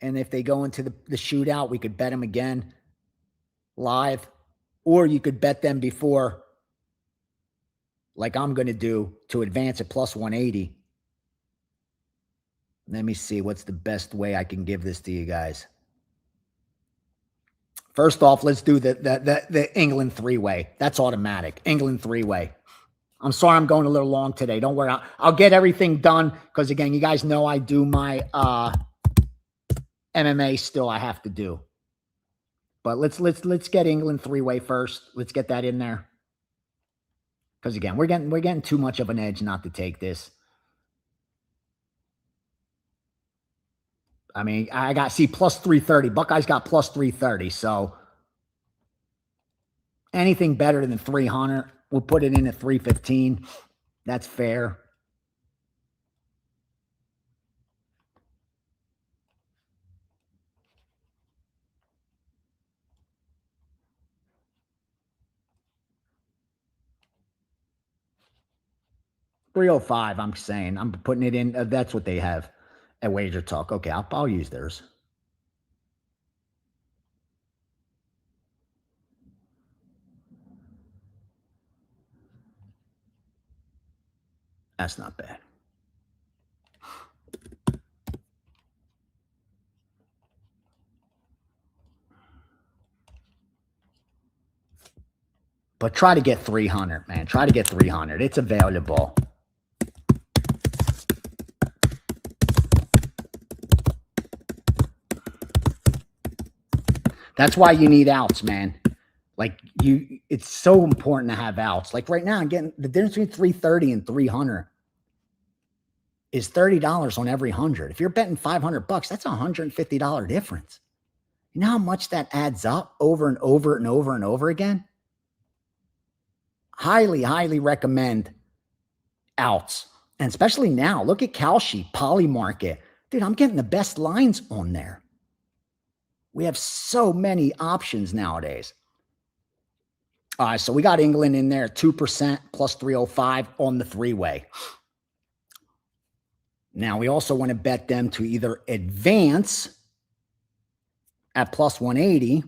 And if they go into the shootout, we could bet them again live. Or you could bet them before, like I'm going to do, to advance at plus 180. Let me see what's the best way I can give this to you guys. First off, let's do the England 3-way. That's automatic. England 3-way. I'm sorry I'm going a little long today. Don't worry. I'll get everything done because, again, you guys know I do my MMA still I have to do. But let's get England 3-way first. Let's get that in there. Because, again, we're getting too much of an edge not to take this. I mean, I got, see, plus 330. Buckeyes got plus 330. So anything better than 300, we'll put it in at 315. That's fair. $305, I'm saying. I'm putting it in. That's what they have at Wager Talk. Okay, I'll use theirs. That's not bad. But try to get 300, man. Try to get 300. It's available. That's why you need outs, man. Like it's so important to have outs. Like right now, I'm getting the difference between 330 and 300 is $30 on every 100. If you're betting $500, that's a $150 difference. You know how much that adds up over and over and over and over again? highly, highly recommend outs. And especially now, look at Kalshi, Poly Market. Dude, I'm getting the best lines on there. We have so many options nowadays. All right, so we got England in there, 2% plus 305 on the three-way. Now, we also want to bet them to either advance at plus 180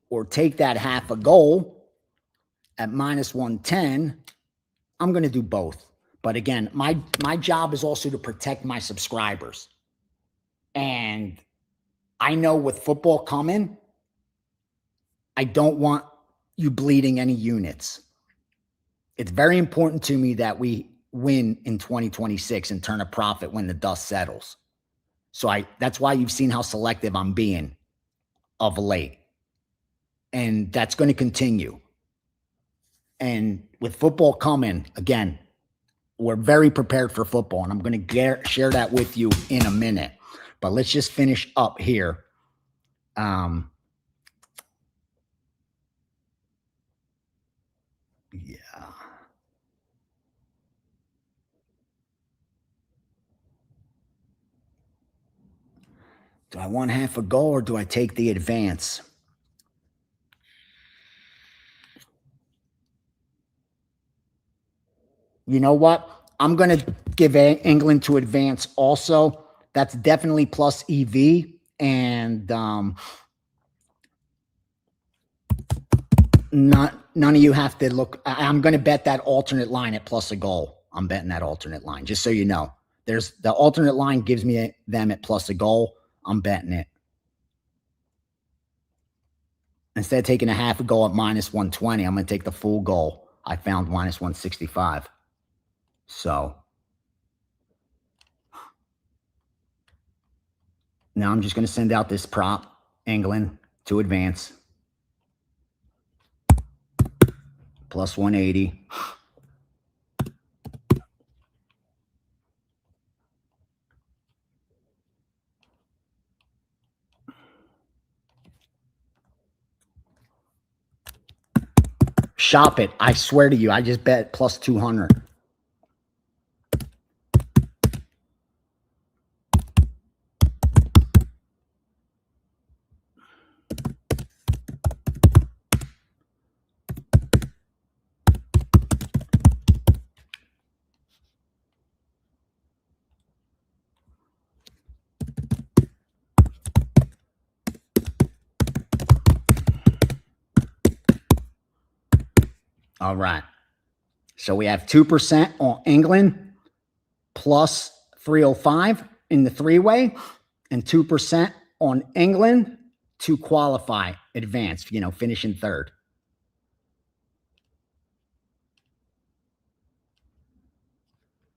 or take that half a goal at minus 110. I'm going to do both. But again, my job is also to protect my subscribers. And I know with football coming, I don't want you bleeding any units. It's very important to me that we win in 2026 and turn a profit when the dust settles. So that's why you've seen how selective I'm being of late. And that's going to continue. And with football coming, again, we're very prepared for football. And I'm going to share that with you in a minute. But let's just finish up here. Yeah. Do I want half a goal or do I take the advance? You know what? I'm going to give England to advance also. That's definitely plus EV. And none of you have to look. I'm going to bet that alternate line at plus a goal. I'm betting that alternate line, just so you know. There's the alternate line gives me them at plus a goal. I'm betting it. Instead of taking a half a goal at minus 120, I'm going to take the full goal. I found minus 165. So now I'm just going to send out this prop, England to advance. Plus 180. Shop it. I swear to you, I just bet plus 200. All right. So we have 2% on England plus 305 in the three-way and 2% on England to qualify, advance, finish in third.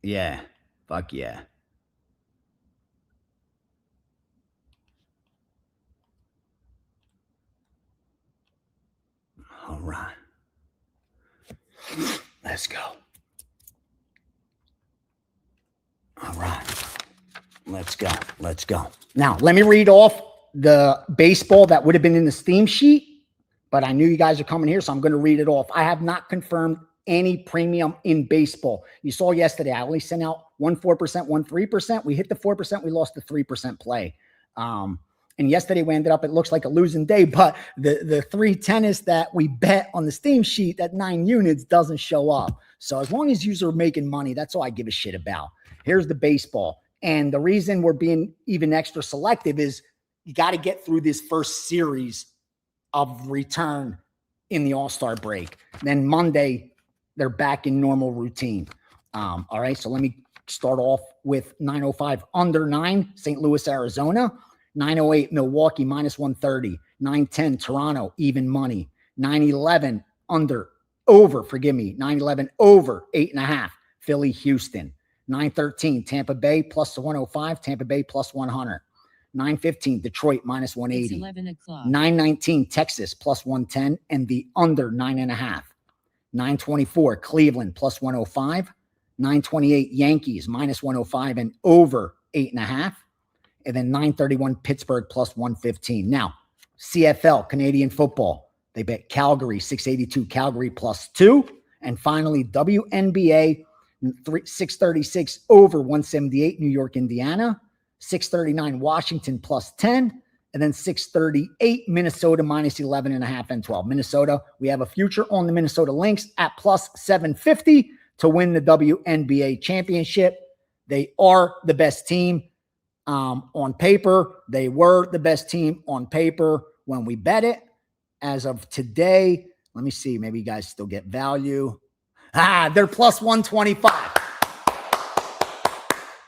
Yeah. Fuck yeah. All right. Let's go. All right. Let's go. Let's go. Now, let me read off the baseball that would have been in the Steam sheet, but I knew you guys are coming here, so I'm going to read it off. I have not confirmed any premium in baseball. You saw yesterday, I only sent out 1 4%, 1 3%. We hit the 4%. We lost the 3% play. And yesterday we ended up, it looks like a losing day, but the 3 tennis that we bet on the Steam sheet, that 9 units doesn't show up. So as long as you are making money, that's all I give a shit about. Here's the baseball. And the reason we're being even extra selective is you got to get through this first series of return in the All-Star break. Then Monday, they're back in normal routine. All right, so let me start off with 905 under 9, St. Louis, Arizona. 908 Milwaukee minus 130. 910 Toronto even money. 911 over 911 over 8.5 Philly Houston. 913 Tampa Bay plus 105. Tampa Bay plus 100. 915 Detroit minus 180. 11 o'clock. 919 Texas plus 110 and the under 9.5. 924 Cleveland plus 105. 928 Yankees minus 105 and over 8.5. And then 931 Pittsburgh plus 115. Now, CFL, Canadian football. They bet Calgary, 682, Calgary +2. And finally, WNBA, 636 over 178, New York, Indiana. 639, Washington +10. And then 638, Minnesota -11.5 and 12. Minnesota, we have a future on the Minnesota Lynx at +750 to win the WNBA championship. They are the best team on paper. They were the best team on paper when we bet it. As of today, let me see. Maybe you guys still get value. They're +125.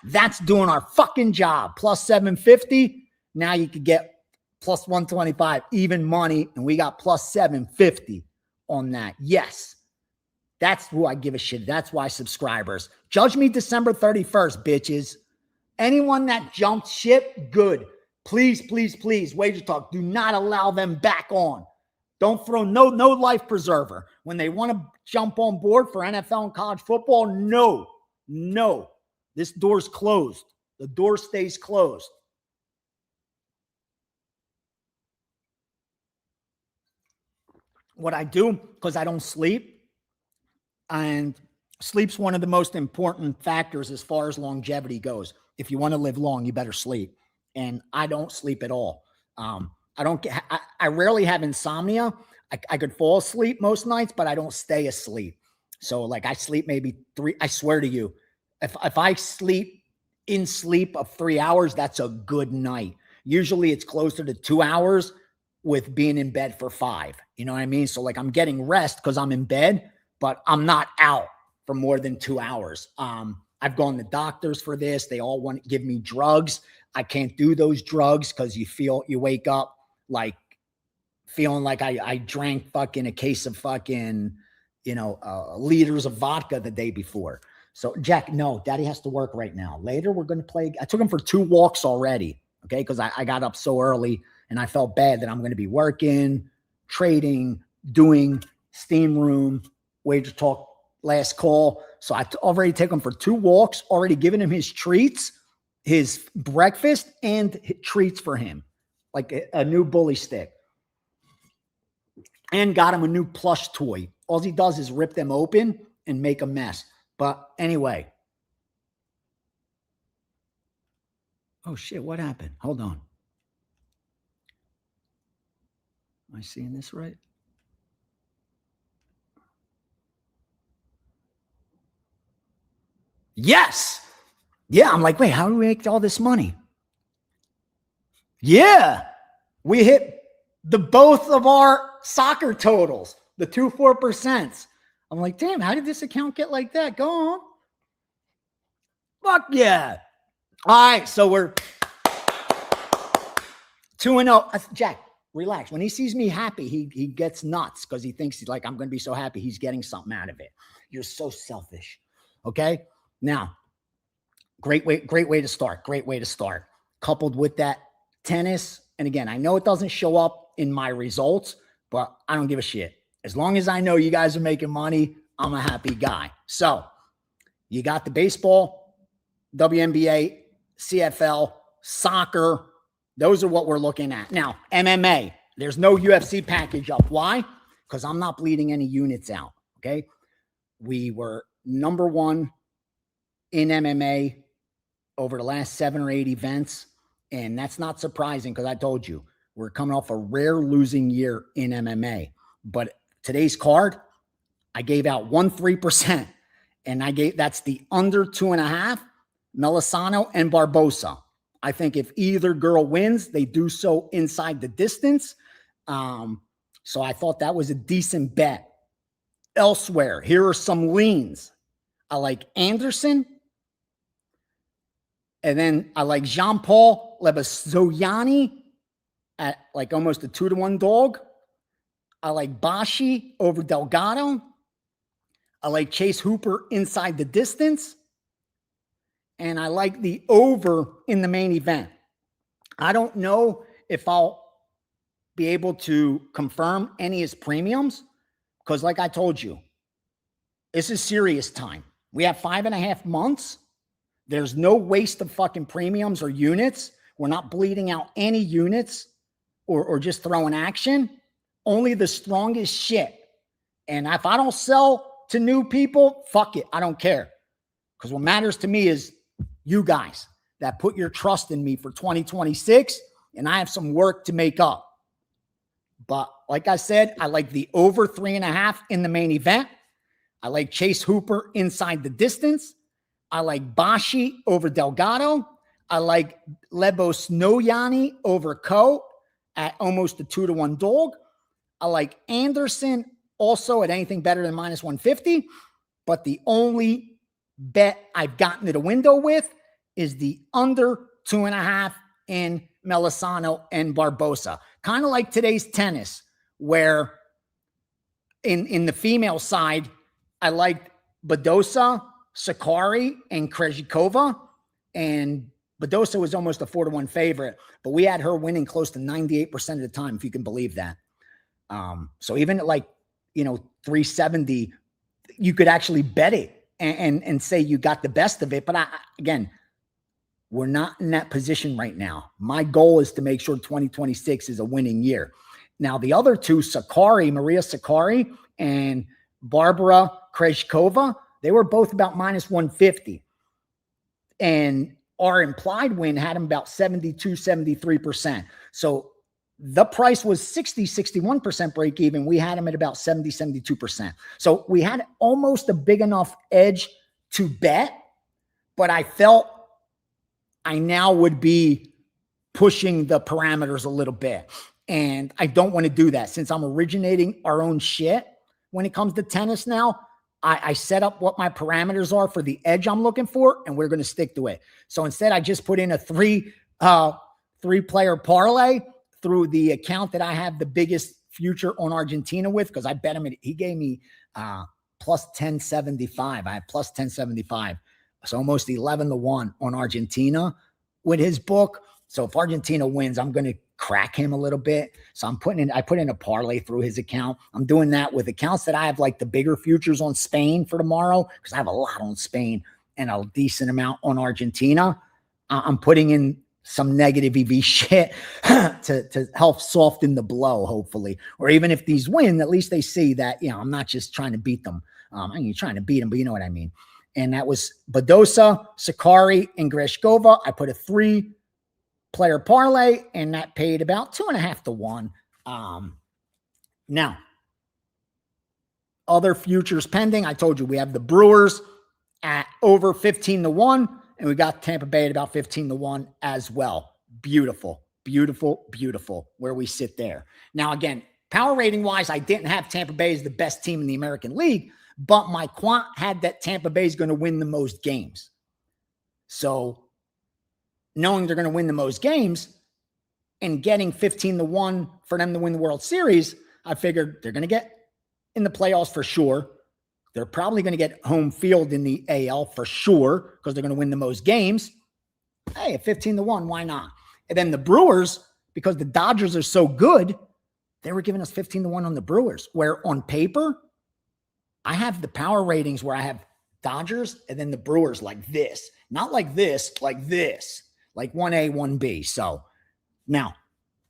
That's doing our fucking job. +750. Now you could get +125, even money, and we got +750 on that. Yes, that's who I give a shit. That's why subscribers. Judge me December 31st, bitches. Anyone that jumped ship, good. Please, please, please, Wager Talk, do not allow them back on. Don't throw no life preserver. When they want to jump on board for NFL and college football, no. This door's closed. The door stays closed. What I do, because I don't sleep, and sleep's one of the most important factors as far as longevity goes. If you want to live long, you better sleep. And I don't sleep at all. I rarely have insomnia. I could fall asleep most nights, but I don't stay asleep. So like I sleep maybe 3, I swear to you, if I sleep in sleep of 3 hours, that's a good night. Usually it's closer to 2 hours with being in bed for 5. You know what I mean? So like I'm getting rest because I'm in bed, but I'm not out for more than 2 hours. I've gone to doctors for this. They all want to give me drugs. I can't do those drugs because you wake up like feeling like I drank fucking a case of fucking, liters of vodka the day before. So Jack, no, daddy has to work right now. Later, we're going to play. I took him for 2 walks already. Okay. Because I got up so early and I felt bad that I'm going to be working, trading, doing Steamroom, Wager Talk, last call. So I already taken him for 2 walks, already given him his treats, his breakfast, and treats for him, like a new bully stick. And got him a new plush toy. All he does is rip them open and make a mess. But anyway. Oh, shit. What happened? Hold on. Am I seeing this right? Yes. Yeah. I'm like, wait, how do we make all this money? Yeah. We hit both of our soccer totals, the 2 4%. I'm like, damn, how did this account get like that? Go on. Fuck yeah. All right. So we're 2-0. Jack, relax. When he sees me happy, he gets nuts because he thinks he's like, I'm going to be so happy. He's getting something out of it. You're so selfish. Okay. Now, great way to start. Great way to start. Coupled with that tennis. And again, I know it doesn't show up in my results, but I don't give a shit. As long as I know you guys are making money, I'm a happy guy. So you got the baseball, WNBA, CFL, soccer. Those are what we're looking at. Now, MMA, there's no UFC package up. Why? Because I'm not bleeding any units out. Okay. We were number 1 in MMA over the last 7 or 8 events. And that's not surprising because I told you, we're coming off a rare losing year in MMA. But today's card, I gave out 1-3%. And that's the under 2.5, Melisano and Barbosa. I think if either girl wins, they do so inside the distance. So I thought that was a decent bet. Elsewhere, here are some leans. I like Anderson. And then I like Jean-Paul Lebasoyani at like almost a 2-1 dog. I like Bashi over Delgado. I like Chase Hooper inside the distance. And I like the over in the main event. I don't know if I'll be able to confirm any of his premiums because like I told you, this is serious time. We have 5.5 months. There's no waste of fucking premiums or units. We're not bleeding out any units or just throwing action. only the strongest shit. And if I don't sell to new people, fuck it. I don't care. Because what matters to me is you guys that put your trust in me for 2026. And I have some work to make up. But like I said, I like the over 3.5 in the main event. I like Chase Hooper inside the distance. I like Bashi over Delgado. I like Lebos Noyani over Ko at almost a 2-1 dog. I like Anderson also at anything better than minus 150. But the only bet I've gotten to the window with is the under 2.5 in Melisano and Barbosa. Kind of like today's tennis, where in the female side, I liked Badosa, Sakari, and Krejcikova. And Badosa was almost a 4-1 favorite, but we had her winning close to 98% of the time, if you can believe that. So even at like, 370, you could actually bet it and say you got the best of it. But again, we're not in that position right now. My goal is to make sure 2026 is a winning year. Now, the other two, Maria Sakari and Barbara Krejcikova, they were both about minus 150. And our implied win had them about 72, 73%. So the price was 60, 61% break even. We had them at about 70, 72%. So we had almost a big enough edge to bet, but I felt I now would be pushing the parameters a little bit. And I don't want to do that since I'm originating our own shit when it comes to tennis now. I set up what my parameters are for the edge I'm looking for, and we're going to stick to it. So instead, I just put in a three-player parlay through the account that I have the biggest future on Argentina with, because I bet him. He gave me plus 1075. I have plus 1075. So almost 11-1 on Argentina with his book. So if Argentina wins, I'm going to crack him a little bit. So I put in a parlay through his account. I'm doing that with accounts that I have like the bigger futures on Spain for tomorrow, because I have a lot on Spain and a decent amount on Argentina. I'm putting in some negative EV shit to help soften the blow, hopefully. Or even if these win, at least they see that, I'm not just trying to beat them. I mean, trying to beat them, but you know what I mean. And that was Badosa, Sakari, and Greshkova. I put a 3-player parlay, and that paid about 2.5-1. Now, other futures pending. I told you we have the Brewers at over 15-1, and we got Tampa Bay at about 15-1 as well. Beautiful, beautiful, beautiful where we sit there. Now, again, power rating wise, I didn't have Tampa Bay as the best team in the American League, but my quant had that Tampa Bay is going to win the most games. So knowing they're going to win the most games and getting 15-1 for them to win the World Series, I figured they're going to get in the playoffs for sure. They're probably going to get home field in the AL for sure because they're going to win the most games. Hey, at 15-1, why not? And then the Brewers, because the Dodgers are so good, they were giving us 15-1 on the Brewers, where on paper, I have the power ratings where I have Dodgers and then the Brewers like this. Not like this, like this. Like 1A, 1B. So now,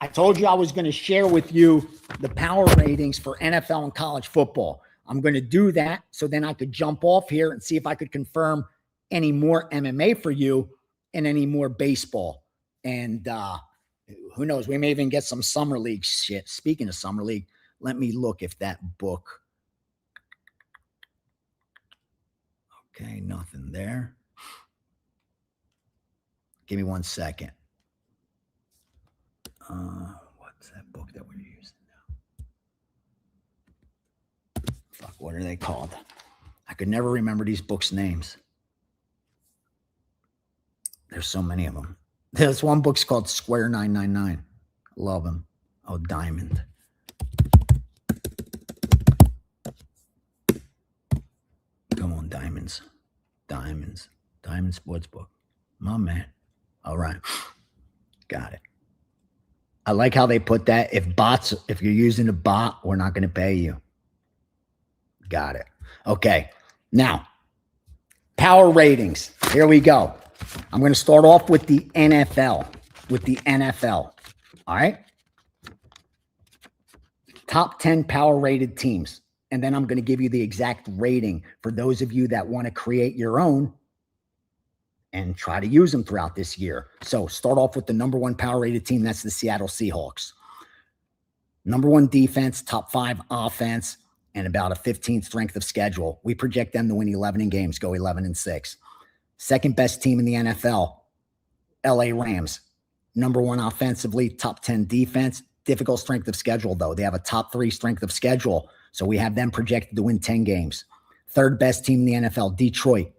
I told you I was going to share with you the power ratings for NFL and college football. I'm going to do that so then I could jump off here and see if I could confirm any more MMA for you and any more baseball. And who knows, we may even get some summer league shit. Speaking of summer league, let me look if that book. Okay, nothing there. Give me 1 second. What's that book that we're using now? Fuck, what are they called? I could never remember these books' names. There's so many of them. There's one book's called Square 999. Love them. Oh, Diamond. Come on, Diamonds. Diamonds. Diamond Sports Book. My man. All right. Got it. I like how they put that. If you're using a bot, we're not going to pay you. Got it. Okay. Now, power ratings. Here we go. I'm going to start off with the NFL. All right. top 10 power rated teams. And then I'm going to give you the exact rating for those of you that want to create your own and try to use them throughout this year. So start off with the number 1 power rated team. That's the Seattle Seahawks. Number 1 defense, top 5 offense, and about a 15th strength of schedule. We project them to win 11 in games, go 11-6. Second best team in the NFL, LA Rams. Number 1 offensively, top 10 defense. Difficult strength of schedule, though. They have a top 3 strength of schedule. So we have them projected to win 10 games. Third best team in the NFL, Detroit.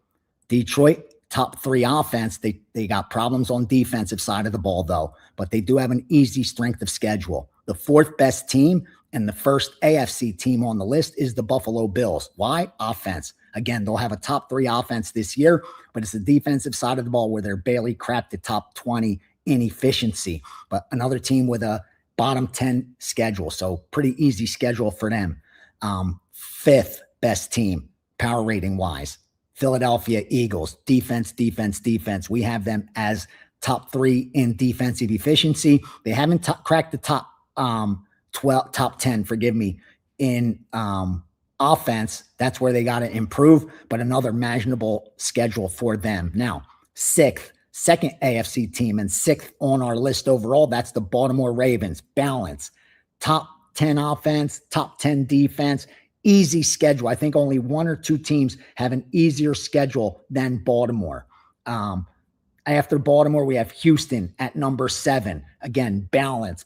Detroit, top 3 offense. They got problems on defensive side of the ball, though. But they do have an easy strength of schedule. The 4th best team and the first AFC team on the list is the Buffalo Bills. Why? Offense. Again, they'll have a top 3 offense this year, but it's the defensive side of the ball where they're barely cracked the top 20 in efficiency. But another team with a bottom 10 schedule, so pretty easy schedule for them. 5th best team, power rating wise, Philadelphia Eagles. Defense, defense, defense. We have them as top 3 in defensive efficiency. They haven't cracked the top 10, forgive me, in offense. That's where they got to improve, but another manageable schedule for them. Now, 6th, second AFC team and 6th on our list overall, that's the Baltimore Ravens. Balance, top 10 offense, top 10 defense, easy schedule. I think only 1 or 2 teams have an easier schedule than Baltimore. After Baltimore, we have Houston at number 7. Again, balance,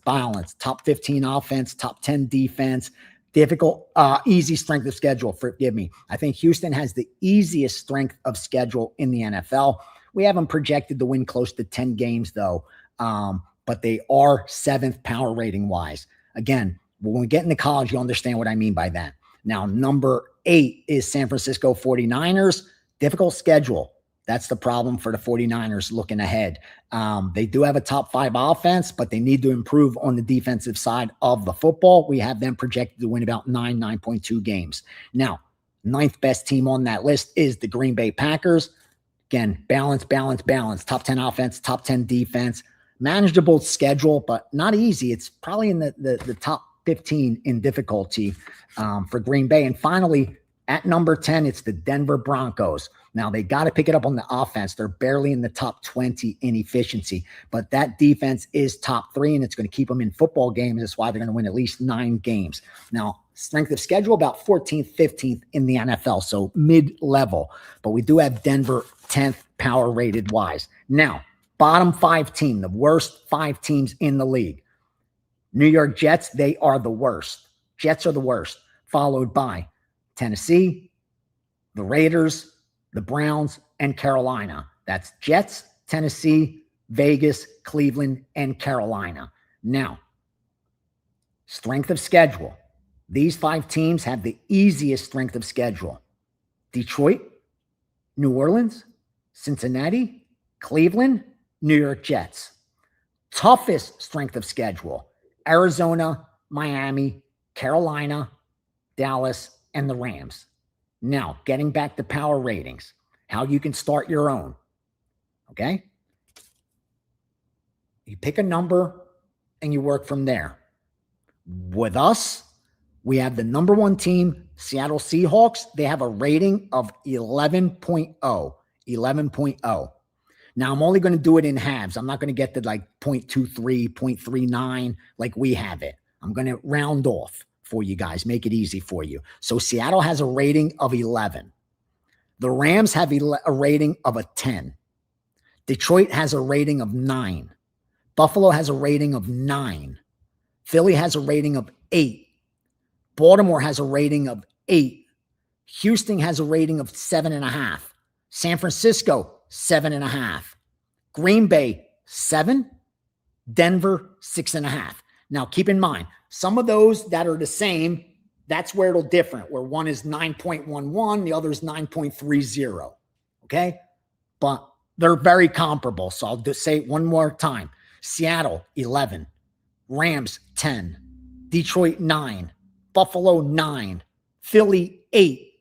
top 15 offense, top 10 defense, difficult, easy strength of schedule, forgive me. I think Houston has the easiest strength of schedule in the NFL. We have them projected to win close to 10 games, though, but they are 7th power rating wise. Again, when we get into college, you'll understand what I mean by that. Now, number 8 is San Francisco 49ers. Difficult schedule. That's the problem for the 49ers looking ahead. They do have a top 5 offense, but they need to improve on the defensive side of the football. We have them projected to win about 9.2 games. Now, 9th best team on that list is the Green Bay Packers. Again, balance. Top 10 offense, top 10 defense. Manageable schedule, but not easy. It's probably in the top 15 in difficulty for Green Bay. And finally, at number 10, it's the Denver Broncos. Now, they got to pick it up on the offense. They're barely in the top 20 in efficiency, but that defense is top 3, and it's going to keep them in football games. That's why they're going to win at least 9 games. Now, strength of schedule, about 14th, 15th in the NFL, so mid-level. But we do have Denver 10th power rated wise. Now, bottom 5 team, the worst 5 teams in the league. New York Jets, they are the worst. Jets are the worst, followed by Tennessee, the Raiders, the Browns, and Carolina. That's Jets, Tennessee, Vegas, Cleveland, and Carolina. Now, strength of schedule. These 5 teams have the easiest strength of schedule. Detroit, New Orleans, Cincinnati, Cleveland, New York Jets. Toughest strength of schedule. Arizona, Miami, Carolina, Dallas, and the Rams. Now, getting back to power ratings, how you can start your own, okay? You pick a number and you work from there. With us, we have the number 1 team, Seattle Seahawks. They have a rating of 11.0. 11.0. Now, I'm only going to do it in halves. I'm not going to get to like 0.23, 0.39 like we have it. I'm going to round off for you guys, make it easy for you. So Seattle has a rating of 11. The Rams have a rating of a 10. Detroit has a rating of 9. Buffalo has a rating of 9. Philly has a rating of 8. Baltimore has a rating of 8. Houston has a rating of 7.5. San Francisco, 7.5. Green Bay, 7. Denver, 6.5. Now, keep in mind, some of those that are the same, that's where it'll differ, where one is 9.11, the other is 9.30, okay? But they're very comparable, so I'll just say it one more time. Seattle, 11. Rams, 10. Detroit, 9. Buffalo, 9. Philly, 8.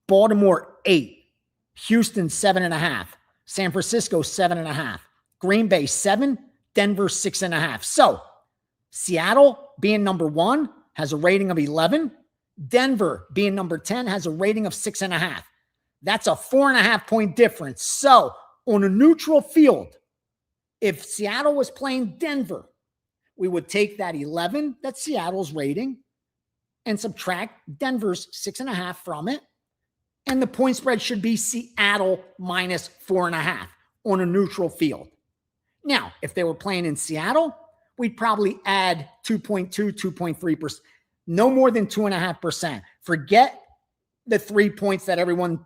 Baltimore, 8. Houston, 7.5. San Francisco, 7.5. Green Bay, 7. Denver, 6.5. So, Seattle, being number 1, has a rating of 11. Denver, being number 10, has a rating of 6.5. That's a 4.5 point difference. So on a neutral field, if Seattle was playing Denver, we would take that 11, that's Seattle's rating, and subtract Denver's 6.5 from it. And the point spread should be Seattle minus 4.5 on a neutral field. Now, if they were playing in Seattle, we'd probably add 2.2, 2.3%, no more than 2.5%. Forget the 3 points that everyone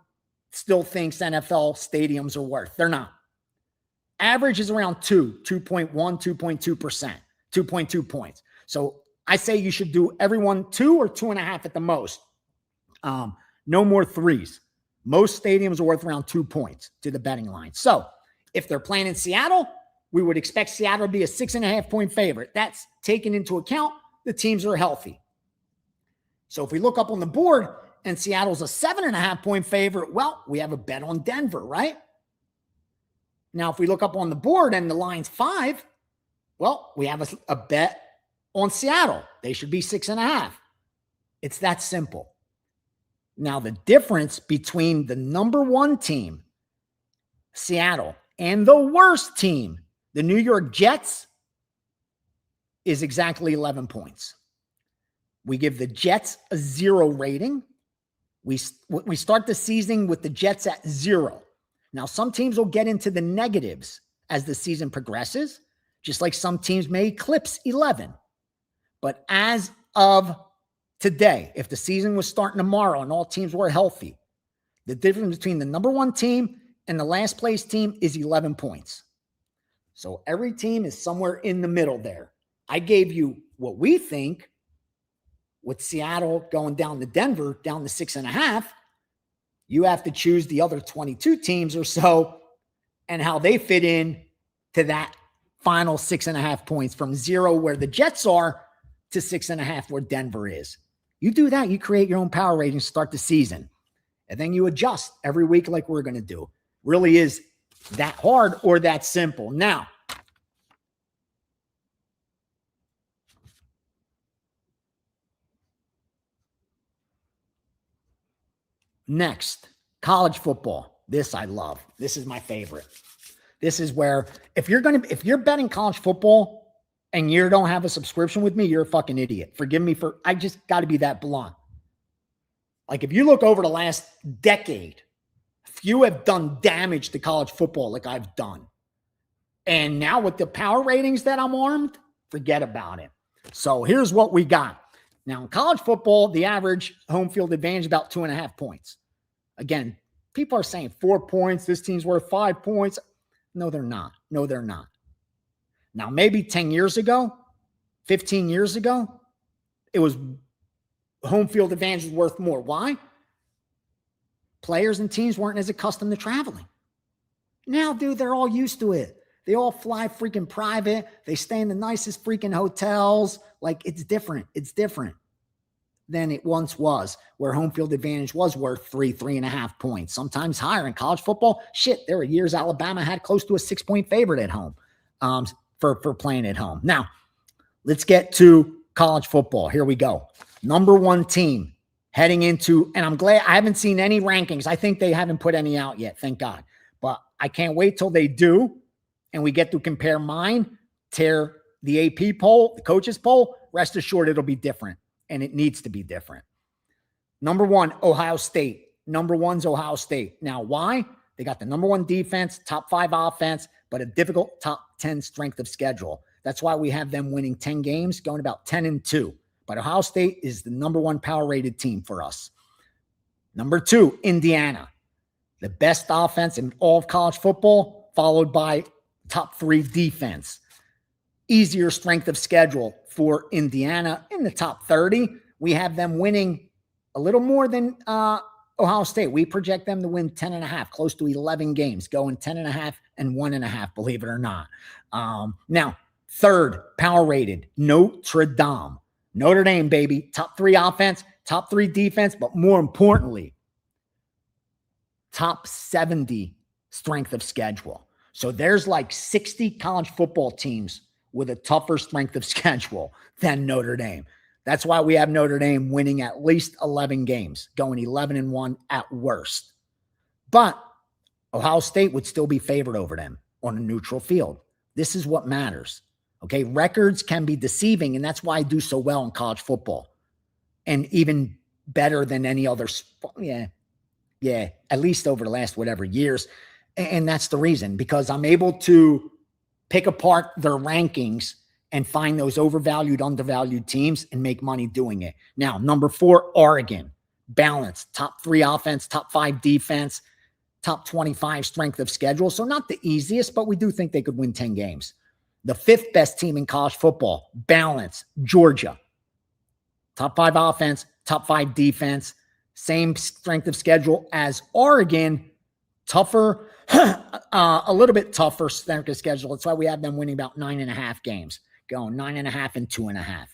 still thinks NFL stadiums are worth. They're not. Average is around 2.1, 2.2%, 2.2 points. So I say you should do everyone 2 or 2.5 at the most. No more 3s. Most stadiums are worth around 2 points to the betting line. So if they're playing in Seattle, we would expect Seattle to be a 6.5 point favorite. That's taking into account the teams are healthy. So if we look up on the board and Seattle's a 7.5 point favorite, well, we have a bet on Denver, right? Now, if we look up on the board and the line's 5, well, we have a bet on Seattle. They should be 6.5. It's that simple. Now, the difference between the number 1 team, Seattle, and the worst team, the New York Jets, is exactly 11 points. We give the Jets a 0 rating. We start the season with the Jets at 0. Now, some teams will get into the negatives as the season progresses, just like some teams may eclipse 11. But as of today, if the season was starting tomorrow and all teams were healthy, the difference between the number 1 team and the last place team is 11 points. So every team is somewhere in the middle there. I gave you what we think, with Seattle going down to Denver, down to 6.5. You have to choose the other 22 teams or so and how they fit in to that final 6.5 points from 0 where the Jets are to 6.5 where Denver is. You do that, you create your own power rating to start the season. And then you adjust every week like we're going to do. Really is that hard or that simple. Now, next, college football. This I love. This is my favorite. This is where if you're betting college football and you don't have a subscription with me, you're a fucking idiot. Forgive me I just got to be that blunt. Like if you look over the last decade, few have done damage to college football like I've done. And now with the power ratings that I'm armed, forget about it. So here's what we got. Now in college football, the average home field advantage is about 2.5 points. Again, people are saying 4 points. This team's worth 5 points. No, they're not. No, they're not. Now, maybe 10 years ago, 15 years ago, it was home field advantage was worth more. Why? Players and teams weren't as accustomed to traveling. Now, dude, they're all used to it. They all fly freaking private. They stay in the nicest freaking hotels. Like, it's different. It's different than it once was, where home field advantage was worth 3.5 points, sometimes higher in college football. Shit, there were years Alabama had close to a 6-point favorite at home for playing at home. Now, let's get to college football. Here we go. Number 1 team heading into, and I'm glad I haven't seen any rankings. I think they haven't put any out yet, thank God. But I can't wait till they do, and we get to compare mine, tear the AP poll, the coaches poll. Rest assured it'll be different. And it needs to be different. Number 1, Ohio State. Number 1's Ohio State. Now, why? They got the number 1 defense, top 5 offense, but a difficult top 10 strength of schedule. That's why we have them winning 10 games, going about 10-2. But Ohio State is the number 1 power rated team for us. Number 2, Indiana. The best offense in all of college football, followed by top 3 defense. Easier strength of schedule for Indiana in the top 30. We have them winning a little more than Ohio State. We project them to win 10.5, close to 11 games, going 10.5 and 1.5, believe it or not. Now, 3rd, power rated, Notre Dame. Notre Dame, baby. Top 3 offense, top 3 defense, but more importantly, top 70 strength of schedule. So there's like 60 college football teams with a tougher strength of schedule than Notre Dame. That's why we have Notre Dame winning at least 11 games, going 11-1 at worst. But Ohio State would still be favored over them on a neutral field. This is what matters. Okay, records can be deceiving, and that's why I do so well in college football, and even better than any other. Yeah, at least over the last whatever years, and that's the reason, because I'm able to pick apart their rankings and find those overvalued, undervalued teams and make money doing it. Now, number 4, Oregon, balanced, top 3 offense, top 5 defense, top 25 strength of schedule. So not the easiest, but we do think they could win 10 games. The 5th best team in college football, balance, Georgia. Top 5 offense, top 5 defense, same strength of schedule as Oregon, tougher, a little bit tougher strength of schedule. That's why we have them winning about 9.5 games, going 9.5 and 2.5.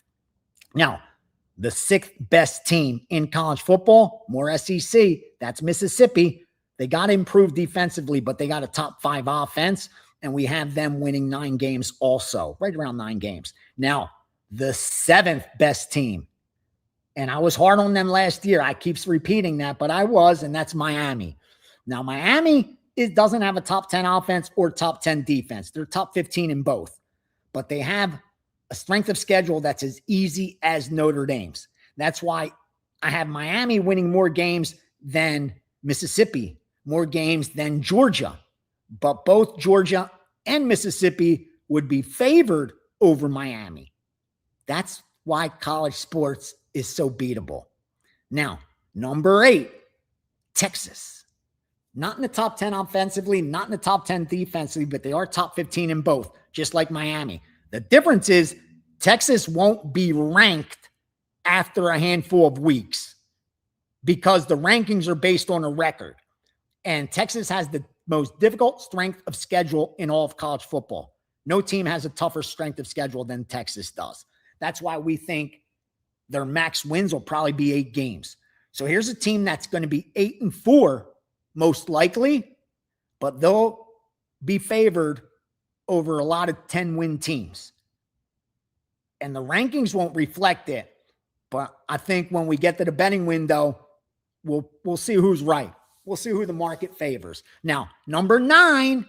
Now, the 6th best team in college football, more SEC, that's Mississippi. They got to improve defensively, but they got a top 5 offense, and we have them winning 9 games also, right around 9 games. Now, the 7th best team, and I was hard on them last year. I keep repeating that, but I was, and that's Miami. Now, Miami doesn't have a top 10 offense or top 10 defense. They're top 15 in both, but they have a strength of schedule that's as easy as Notre Dame's. That's why I have Miami winning more games than Mississippi, more games than Georgia. But both Georgia and Mississippi would be favored over Miami. That's why college sports is so beatable. Now, number 8, Texas. Not in the top 10 offensively, not in the top 10 defensively, but they are top 15 in both, just like Miami. The difference is Texas won't be ranked after a handful of weeks because the rankings are based on a record. And Texas has the most difficult strength of schedule in all of college football. No team has a tougher strength of schedule than Texas does. That's why we think their max wins will probably be 8 games. So here's a team that's going to be 8-4, most likely, but they'll be favored over a lot of 10-win teams. And the rankings won't reflect it. But I think when we get to the betting window, we'll see who's right. We'll see who the market favors. Now, number 9,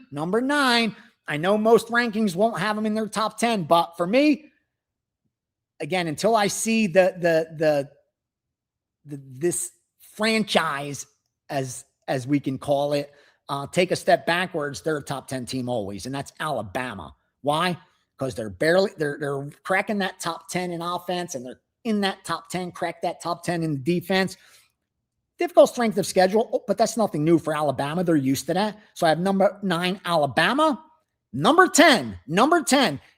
I know most rankings won't have them in their top 10, but for me, again, until I see this franchise, as we can call it, take a step backwards, they're a top 10 team always, and that's Alabama. Why? Because they're cracking that top 10 in offense, and they're in that top 10, crack that top 10 in defense. Difficult strength of schedule, but that's nothing new for Alabama. They're used to that. So I have number 9, Alabama. Number 10,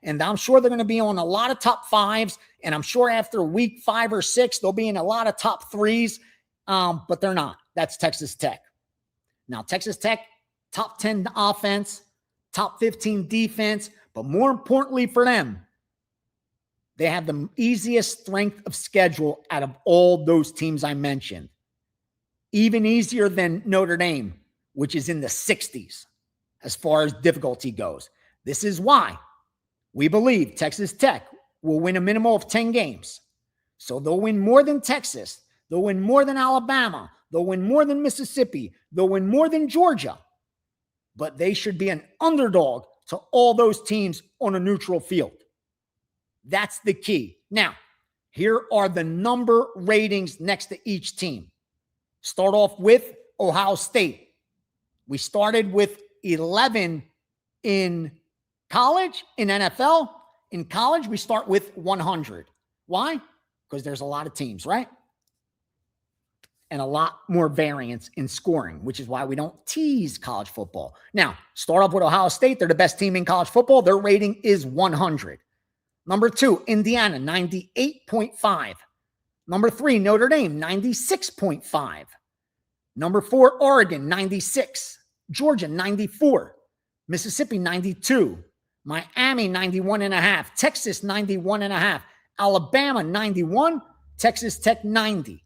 and I'm sure they're going to be on a lot of top 5s, and I'm sure after week 5 or 6, they'll be in a lot of top 3s, but they're not. That's Texas Tech. Now, Texas Tech, top 10 offense, top 15 defense, but more importantly for them, they have the easiest strength of schedule out of all those teams I mentioned. Even easier than Notre Dame, which is in the 60s as far as difficulty goes. This is why we believe Texas Tech will win a minimum of 10 games. So they'll win more than Texas. They'll win more than Alabama. They'll win more than Mississippi. They'll win more than Georgia. But they should be an underdog to all those teams on a neutral field. That's the key. Now, here are the number ratings next to each team. Start off with Ohio State. We started with 11 in college, in NFL. In college, we start with 100. Why? Because there's a lot of teams, right? And a lot more variance in scoring, which is why we don't tease college football. Now, start off with Ohio State. They're the best team in college football. Their rating is 100. Number 2, Indiana, 98.5. Number 3, Notre Dame, 96.5. Number 4, Oregon, 96. Georgia, 94. Mississippi, 92. Miami, 91.5. Texas, 91.5. Alabama, 91. Texas Tech, 90.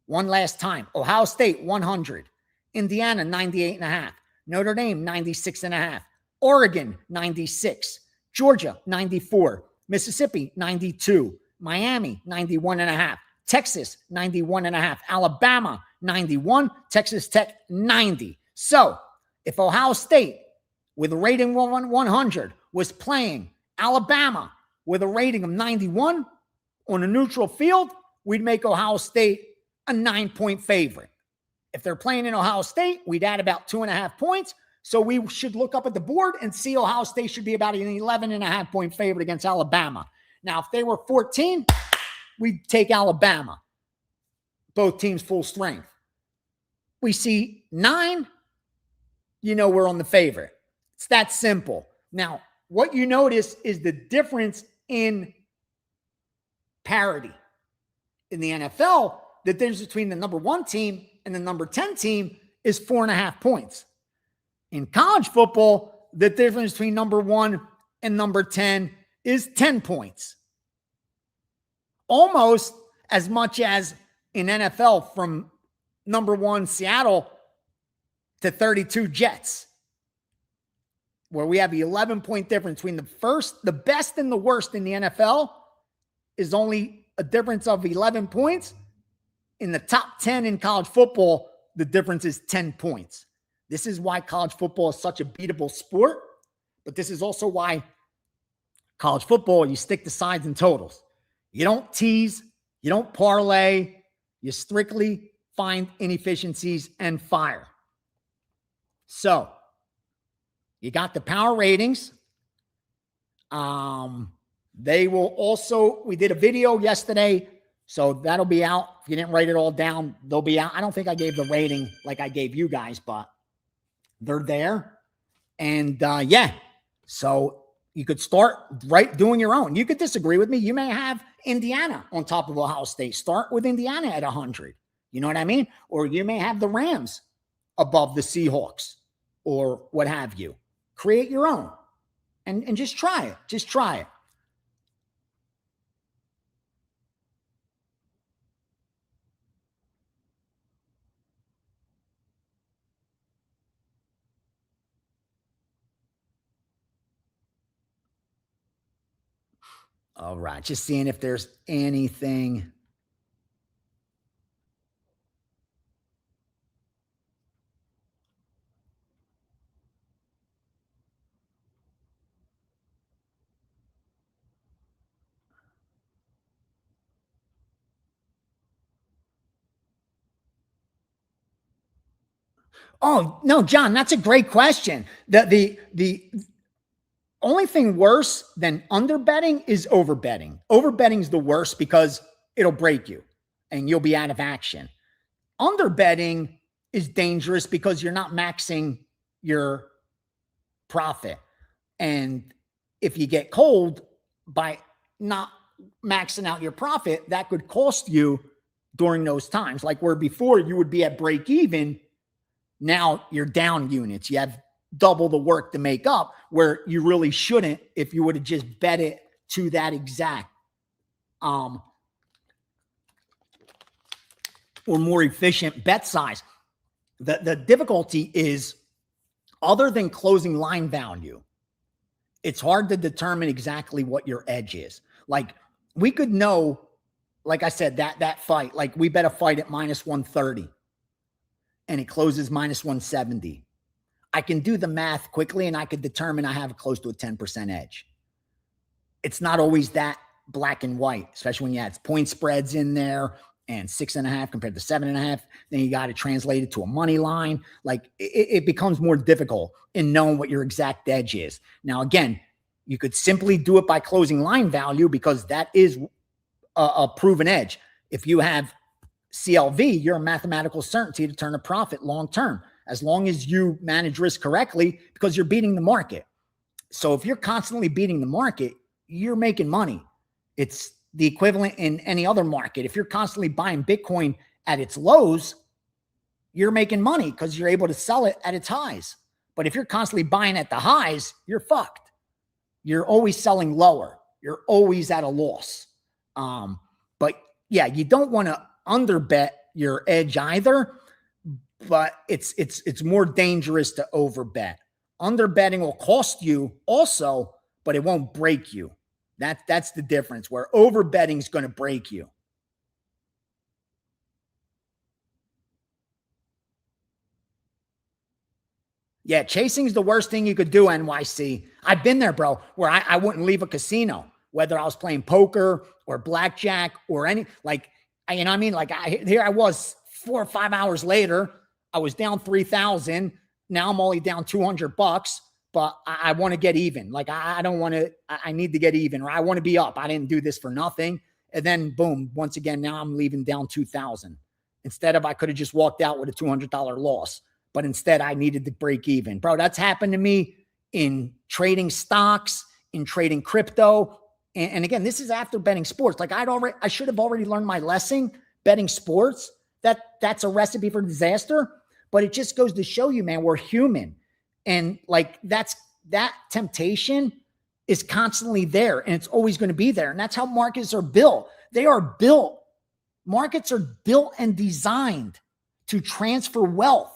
One last time. Ohio State, 100. Indiana, 98.5. Notre Dame, 96.5. Oregon, 96. Georgia, 94. Mississippi, 92. Miami, 91.5. Texas, 91.5. Alabama, 91. Texas Tech, 90. So if Ohio State with a rating 100 was playing Alabama with a rating of 91 on a neutral field, we'd make Ohio State a 9-point favorite. If they're playing in Ohio State, we'd add about 2.5 points. So we should look up at the board and see Ohio State should be about an 11.5-point favorite against Alabama. Now, if they were 14, we'd take Alabama. Both teams full strength. We see 9, we're on the favorite. It's that simple. Now, what you notice is the difference in parity. In the NFL, the difference between the number 1 team and the number 10 team is 4.5 points. In college football, the difference between number 1 and number 10 is 10 points. Almost as much as in NFL from number 1 Seattle to 32 Jets, where we have the 11-point difference between the best and the worst in the NFL is only a difference of 11 points. In the top 10 in college football, the difference is 10 points. This is why college football is such a beatable sport, but this is also why college football, you stick to sides and totals. You don't tease, you don't parlay, you strictly find inefficiencies and fire. So, you got the power ratings. They will also, we did a video yesterday, so that'll be out. If you didn't write it all down, they'll be out. I don't think I gave the rating like I gave you guys, but they're there. And yeah, so you could start doing your own. You could disagree with me. You may have Indiana on top of Ohio State. Start with Indiana at 100. You know what I mean? Or you may have the Rams above the Seahawks or what have you. Create your own and just try it. Just try it. All right. Just seeing if there's anything. Oh, no, John, that's a great question. The only thing worse than underbetting is overbetting. Overbetting is the worst because it'll break you and you'll be out of action. Underbetting is dangerous because you're not maxing your profit. And if you get cold by not maxing out your profit, that could cost you during those times. Like where before you would be at break even, now you're down units. You have double the work to make up where you really shouldn't if you would have just bet it to that exact or more efficient bet size. The difficulty is, other than closing line value, it's hard to determine exactly what your edge is. Like we could know, like I said, that fight, like we bet a fight at minus 130 and it closes minus 170. I can do the math quickly and I could determine I have close to a 10% edge. It's not always that black and white, especially when you add point spreads in there and 6.5 compared to 7.5. Then you got to translate it to a money line. Like it becomes more difficult in knowing what your exact edge is. Now, again, you could simply do it by closing line value because that is a proven edge. If you have CLV, you're a mathematical certainty to turn a profit long-term, as long as you manage risk correctly, because you're beating the market. So if you're constantly beating the market, you're making money. It's the equivalent in any other market. If you're constantly buying Bitcoin at its lows, you're making money because you're able to sell it at its highs. But if you're constantly buying at the highs, you're fucked. You're always selling lower. You're always at a loss. But yeah, you don't want to underbet your edge either, but it's more dangerous to overbet. Underbetting will cost you also, but it won't break you. That's the difference, where over betting is going to break you. Yeah, chasing is the worst thing you could do, NYC. I've been there, bro, where I wouldn't leave a casino, whether I was playing poker or blackjack or any, like, you know what I mean? Like, here I was 4 or 5 hours later, I was down 3,000. Now I'm only down $200, but I want to get even. Like, I don't want to, I need to get even, or I want to be up. I didn't do this for nothing. And then boom, once again, now I'm leaving down 2,000. Instead of, I could have just walked out with a $200 loss. But instead, I needed to break even. Bro, that's happened to me in trading stocks, in trading crypto. And again, this is after betting sports. Like, I should have already learned my lesson betting sports. That's a recipe for disaster. But it just goes to show you, man, we're human. And like, that temptation is constantly there, and it's always going to be there. And that's how markets are built. They are built. Markets are built and designed to transfer wealth.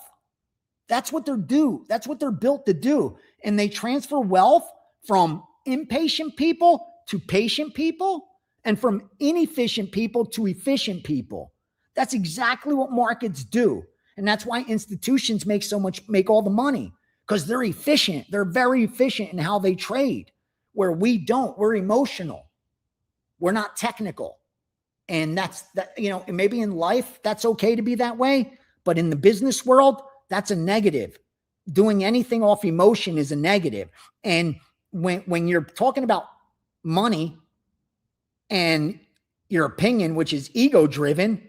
That's what they're due. That's what they're built to do. And they transfer wealth from impatient people to patient people, and from inefficient people to efficient people. That's exactly what markets do. And that's why institutions make all the money, because they're efficient. They're very efficient in how they trade, where we don't. We're emotional. We're not technical. And maybe in life, that's okay to be that way. But in the business world, that's a negative. Doing anything off emotion is a negative. And when you're talking about money and your opinion, which is ego driven,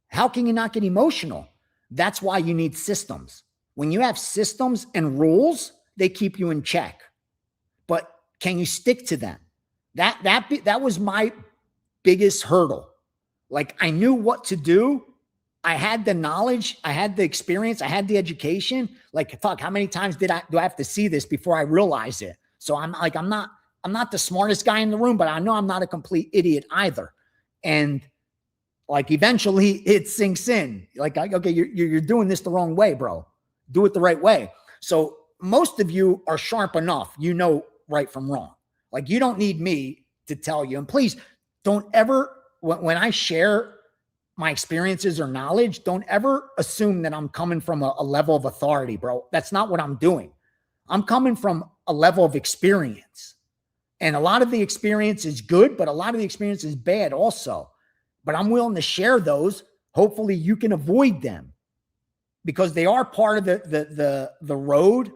how can you not get emotional? That's why you need systems. When you have systems and rules, they keep you in check. But can you stick to them? That was my biggest hurdle. Like, I knew what to do. I had the knowledge, I had the experience, I had the education. Like, fuck, how many times do I have to see this before I realize it? So I'm not the smartest guy in the room, but I know I'm not a complete idiot either. And like, eventually it sinks in. Like, okay, you're doing this the wrong way, bro. Do it the right way. So most of you are sharp enough. You know right from wrong. Like, you don't need me to tell you. And please don't ever, when I share my experiences or knowledge, don't ever assume that I'm coming from a level of authority, bro. That's not what I'm doing. I'm coming from a level of experience. And a lot of the experience is good, but a lot of the experience is bad also. But I'm willing to share those. Hopefully you can avoid them, because they are part of the road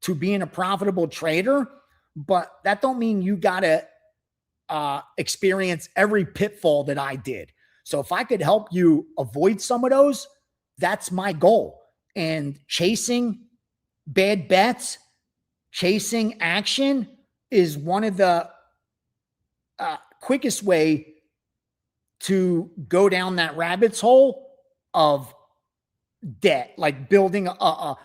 to being a profitable trader. But that don't mean you got to experience every pitfall that I did. So if I could help you avoid some of those, that's my goal. And chasing bad bets, chasing action is one of the quickest way to go down that rabbit's hole of debt, like building a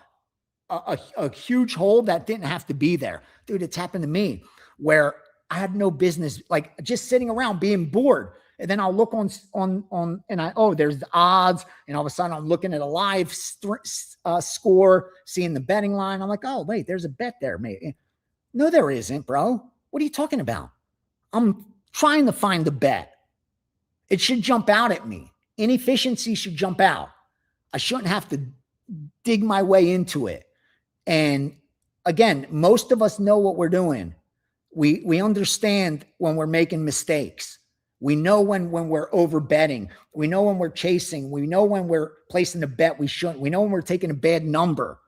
huge hole that didn't have to be there. Dude, it's happened to me where I had no business, like, just sitting around being bored. And then I'll look on there's the odds. And all of a sudden I'm looking at a live score, seeing the betting line. I'm like, oh, wait, there's a bet there. Maybe. No, there isn't, bro. What are you talking about? I'm trying to find the bet. It should jump out at me. Inefficiency should jump out. I shouldn't have to dig my way into it. And again, most of us know what we're doing. We understand when we're making mistakes. We know when we're over betting. We know when we're chasing. We know when we're placing a bet we shouldn't. We know when we're taking a bad number.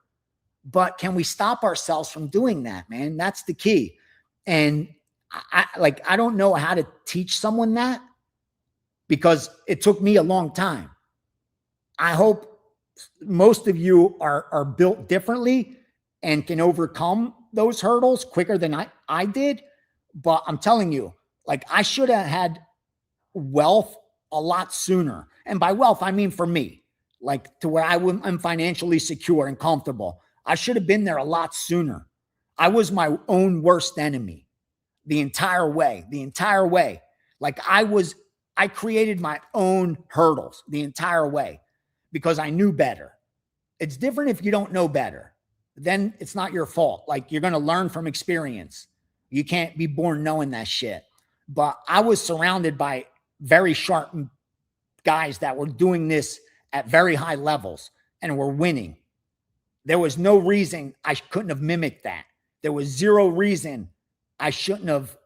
But can we stop ourselves from doing that, man? That's the key. And I don't know how to teach someone that, because it took me a long time. I hope most of you are built differently and can overcome those hurdles quicker than I did. But I'm telling you, like, I should have had wealth a lot sooner. And by wealth, I mean for me, like, to where I'm financially secure and comfortable. I should have been there a lot sooner. I was my own worst enemy the entire way. Like, I created my own hurdles the entire way because I knew better. It's different if you don't know better. Then it's not your fault. Like, you're going to learn from experience. You can't be born knowing that shit. But I was surrounded by very sharp guys that were doing this at very high levels and were winning. There was no reason I couldn't have mimicked that. There was zero reason I shouldn't have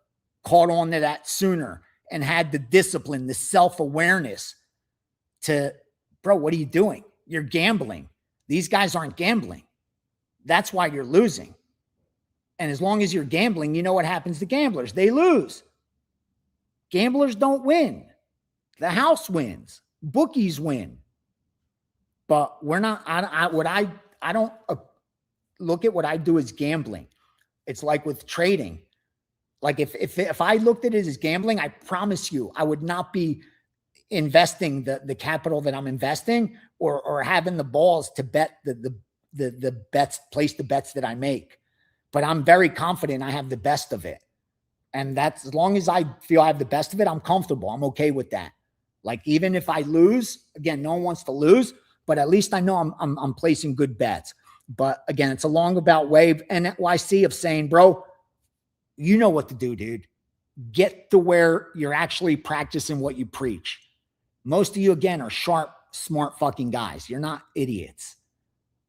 caught on to that sooner and had the discipline, the self-awareness to, bro, what are you doing? You're gambling. These guys aren't gambling. That's why you're losing. And as long as you're gambling, you know what happens to gamblers. They lose. Gamblers don't win. The house wins. Bookies win. But we're not, I don't look at what I do as gambling. It's like with trading. Like if I looked at it as gambling, I promise you, I would not be investing the capital that I'm investing or having the balls to bet the bets, place the bets that I make. But I'm very confident I have the best of it. And that's, as long as I feel I have the best of it, I'm comfortable. I'm okay with that. Like, even if I lose, again, no one wants to lose, but at least I know I'm placing good bets. But again, it's a long about way NYC of saying, bro, you know what to do, dude. Get to where you're actually practicing what you preach. Most of you, again, are sharp, smart fucking guys. You're not idiots.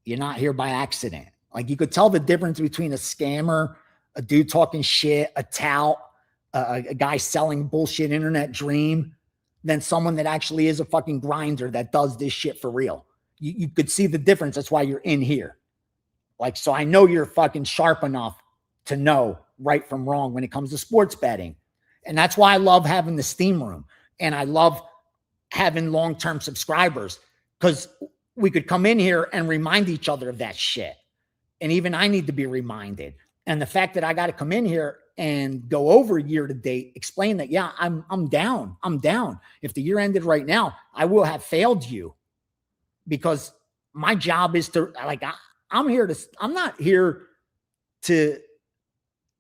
You're not here by accident. Like, you could tell the difference between a scammer, a dude talking shit, a tout, a guy selling bullshit internet dream, than someone that actually is a fucking grinder that does this shit for real. You could see the difference. That's why you're in here. Like, so I know you're fucking sharp enough to know right from wrong when it comes to sports betting. And that's why I love having the Steamroom. And I love having long-term subscribers, because we could come in here and remind each other of that shit. And even I need to be reminded. And the fact that I got to come in here and go over year to date, explain that, yeah, I'm down. I'm down. If the year ended right now, I will have failed you, because my job is to, like, I'm not here to,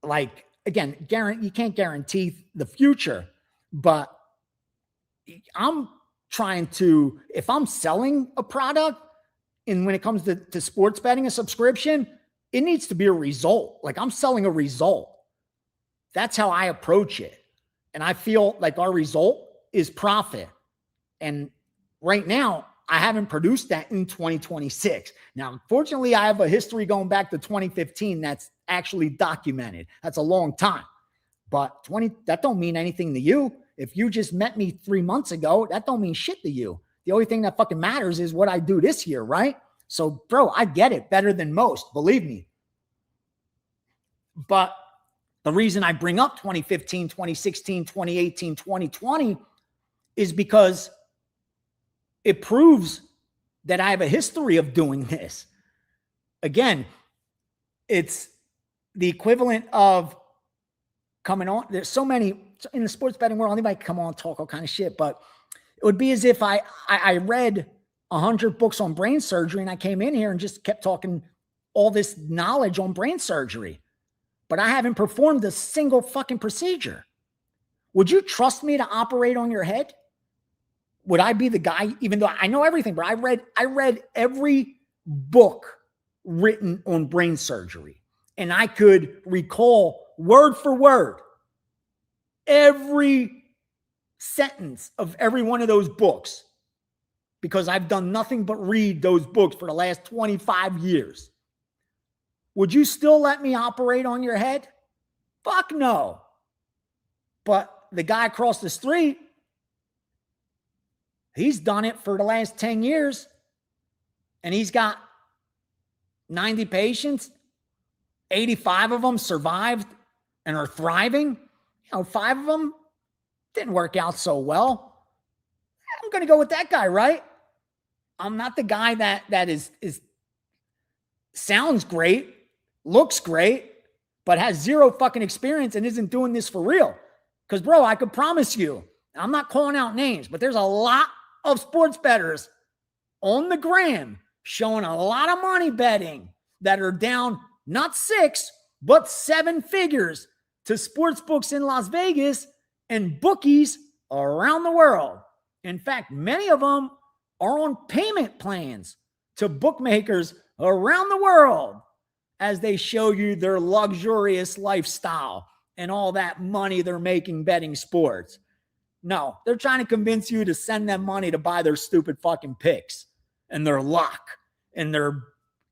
like, again, you can't guarantee the future, but I'm trying to, if I'm selling a product, and when it comes to sports betting, a subscription, it needs to be a result. Like, I'm selling a result. That's how I approach it. And I feel like our result is profit. And right now, I haven't produced that in 2026. Now, unfortunately, I have a history going back to 2015 that's actually documented. That's a long time. But that don't mean anything to you. If you just met me 3 months ago, that don't mean shit to you. The only thing that fucking matters is what I do this year, right? So, bro, I get it better than most, believe me. But the reason I bring up 2015, 2016, 2018, 2020 is because it proves that I have a history of doing this. Again, it's the equivalent of coming on. There's so many in the sports betting world. Anybody come on, talk all kind of shit, but it would be as if I read 100 books on brain surgery and I came in here and just kept talking all this knowledge on brain surgery, but I haven't performed a single fucking procedure. Would you trust me to operate on your head? Would I be the guy, even though I know everything, but I read every book written on brain surgery, and I could recall word for word every sentence of every one of those books, because I've done nothing but read those books for the last 25 years. Would you still let me operate on your head? Fuck no. But the guy across the street, he's done it for the last 10 years, and he's got 90 patients. 85 of them survived and are thriving. 5 of them didn't work out so well. I'm going to go with that guy, right? I'm not the guy that is sounds great, looks great, but has zero fucking experience and isn't doing this for real. Because, bro, I could promise you, I'm not calling out names, but there's a lot of sports bettors on the gram showing a lot of money betting that are down not 6, but 7 figures to sports books in Las Vegas and bookies around the world. In fact, many of them are on payment plans to bookmakers around the world as they show you their luxurious lifestyle and all that money they're making betting sports. No, they're trying to convince you to send them money to buy their stupid fucking picks and their luck and their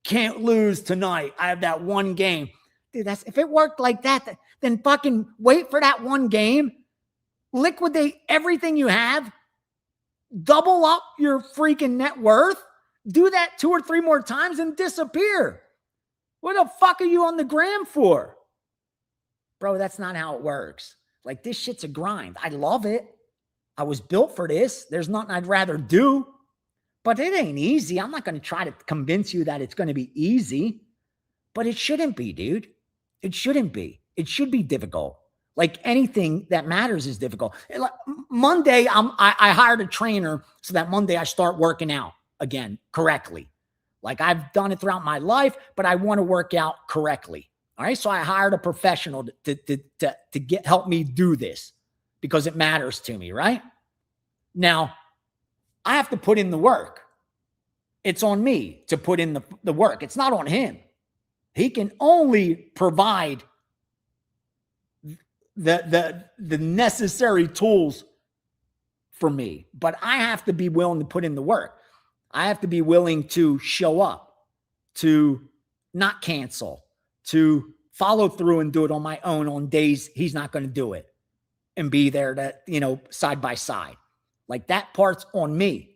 can't lose tonight. I have that one game. Dude, if it worked like that, then fucking wait for that one game, liquidate everything you have, double up your freaking net worth, do that 2 or 3 more times and disappear. What the fuck are you on the gram for? Bro, that's not how it works. Like, this shit's a grind. I love it. I was built for this. There's nothing I'd rather do, but it ain't easy. I'm not going to try to convince you that it's going to be easy, but it shouldn't be, dude. It shouldn't be. It should be difficult. Like, anything that matters is difficult. Monday, I hired a trainer so that Monday I start working out again correctly. Like, I've done it throughout my life, but I want to work out correctly. All right. So I hired a professional to help me do this because it matters to me. Right now, I have to put in the work. It's on me to put in the work. It's not on him. He can only provide the necessary tools for me, but I have to be willing to put in the work. I have to be willing to show up, to not cancel, to follow through and do it on my own on days he's not going to do it, and be there to, side by side. Like, that part's on me.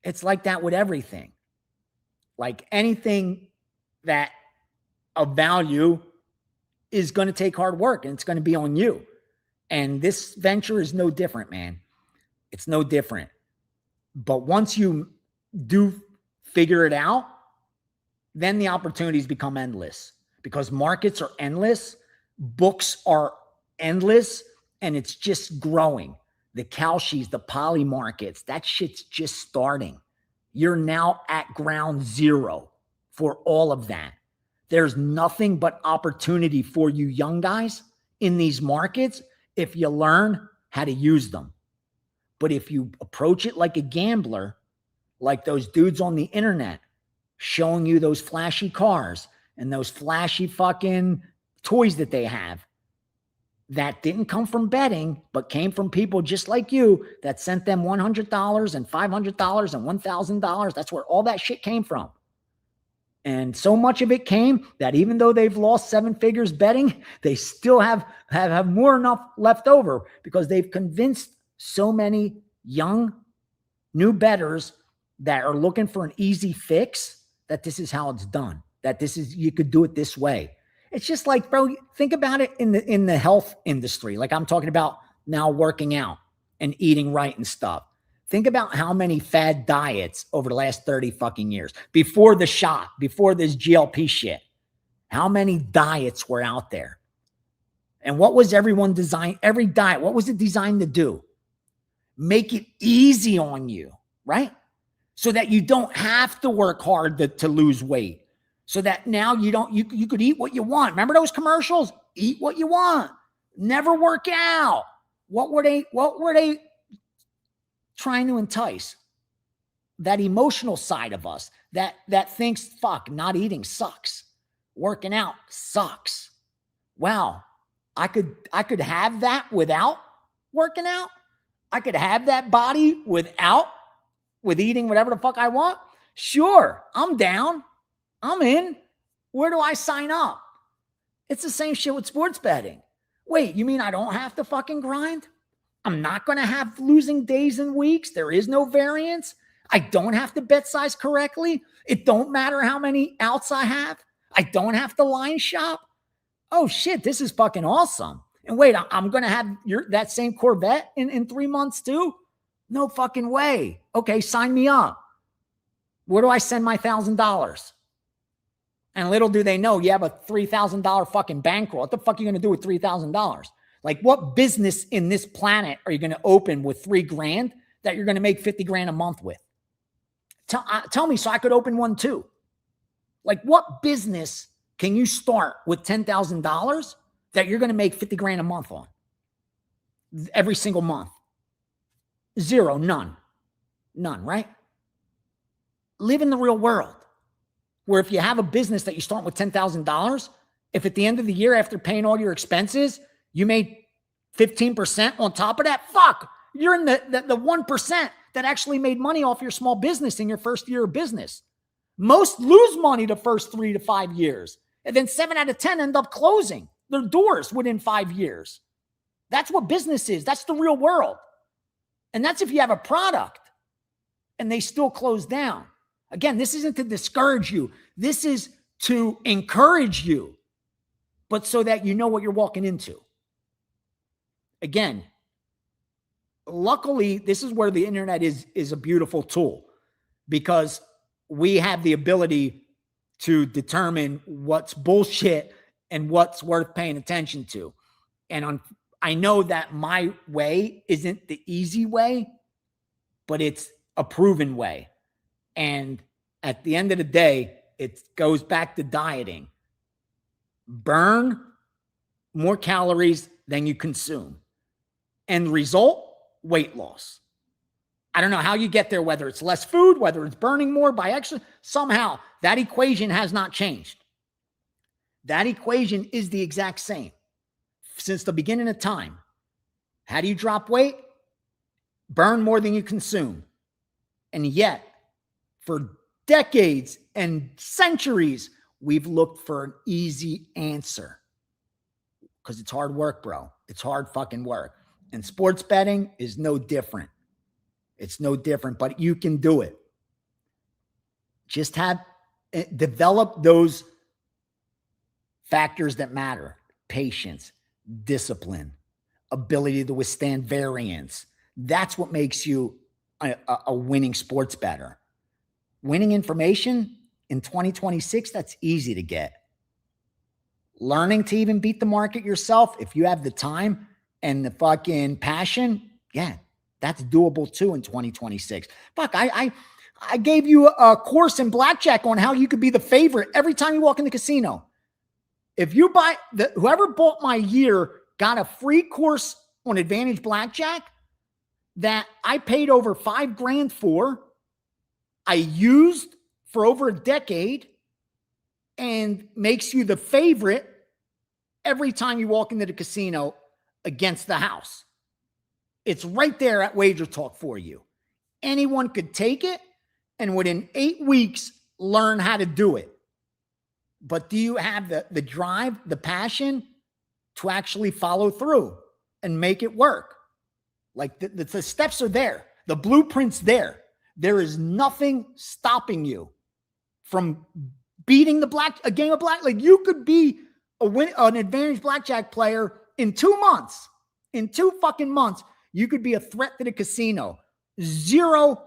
It's like that with everything. Like, anything that of value is going to take hard work, and it's going to be on you. And this venture is no different, man. It's no different. But once you do figure it out, then the opportunities become endless, because markets are endless, books are endless, and it's just growing. The Kalshis, the poly markets, that shit's just starting. You're now at ground zero for all of that. There's nothing but opportunity for you young guys in these markets if you learn how to use them. But if you approach it like a gambler, like those dudes on the internet showing you those flashy cars and those flashy fucking toys that they have, that didn't come from betting, but came from people just like you that sent them $100 and $500 and $1,000. That's where all that shit came from. And so much of it came that even though they've lost 7 figures betting, they still have more enough left over, because they've convinced so many young new bettors that are looking for an easy fix that this is how it's done, that you could do it this way. It's just like, bro, think about it in the health industry. Like, I'm talking about now, working out and eating right and stuff. Think about how many fad diets over the last 30 fucking years, before the shot, before this GLP shit. How many diets were out there? And what was every diet, what was it designed to do? Make it easy on you, right? So that you don't have to work hard to lose weight. So that now you could eat what you want. Remember those commercials? Eat what you want. Never work out. What were they trying to entice? That emotional side of us that thinks, fuck, not eating sucks. Working out sucks. Wow. I could have that without working out. I could have that body with eating whatever the fuck I want. Sure. I'm down. I'm in. Where do I sign up? It's the same shit with sports betting. Wait, you mean I don't have to fucking grind? I'm not going to have losing days and weeks. There is no variance. I don't have to bet size correctly. It don't matter how many outs I have. I don't have to line shop. Oh shit, this is fucking awesome. And wait, I'm going to have that same Corvette in 3 months too? No fucking way. Okay, sign me up. Where do I send my $1,000? And little do they know, you have a $3,000 fucking bankroll. What the fuck are you going to do with $3,000? Like, what business in this planet are you going to open with $3,000 that you're going to make 50 grand a month with? Tell me so I could open one too. Like, what business can you start with $10,000 that you're going to make 50 grand a month on every single month? Zero, none, right? Live in the real world, where if you have a business that you start with $10,000 If at the end of the year, after paying all your expenses, you made 15% on top of that, fuck, you're in the 1% that actually made money off your small business in your first year of business. Most lose money the first 3 to 5 years. And then 7 out of 10 end up closing their doors within 5 years. That's what business is. That's the real world. And that's if you have a product and they still close down. Again, this isn't to discourage you. This is to encourage you, but so that you know what you're walking into. Again, luckily, this is where the internet is a beautiful tool, because we have the ability to determine what's bullshit and what's worth paying attention to. And I know that my way isn't the easy way, but it's a proven way. And at the end of the day, it goes back to dieting. Burn more calories than you consume. End result, weight loss. I don't know how you get there, whether it's less food, whether it's burning more by exercise. Somehow that equation has not changed. That equation is the exact same since the beginning of time. How do you drop weight? Burn more than you consume. And yet, for decades and centuries, we've looked for an easy answer. Because it's hard work, bro. It's hard fucking work. And sports betting is no different. It's no different, but you can do it. Just develop those factors that matter. Patience, discipline, ability to withstand variance. That's what makes you a winning sports bettor. Winning information in 2026, that's easy to get. Learning to even beat the market yourself, if you have the time and the fucking passion, yeah, that's doable too in 2026. Fuck, I gave you a course in blackjack on how you could be the favorite every time you walk in the casino. If you buy, whoever bought my year got a free course on advantage blackjack that I paid over $5,000 for. I used for over a decade and makes you the favorite every time you walk into the casino against the house. It's right there at Wager Talk for you. Anyone could take it and within 8 weeks learn how to do it. But do you have the drive, the passion to actually follow through and make it work? Like the steps are there. The blueprint's there. There is nothing stopping you from beating a game of black. Like you could be an advantage blackjack player in 2 months. In 2 fucking months, you could be a threat to the casino. Zero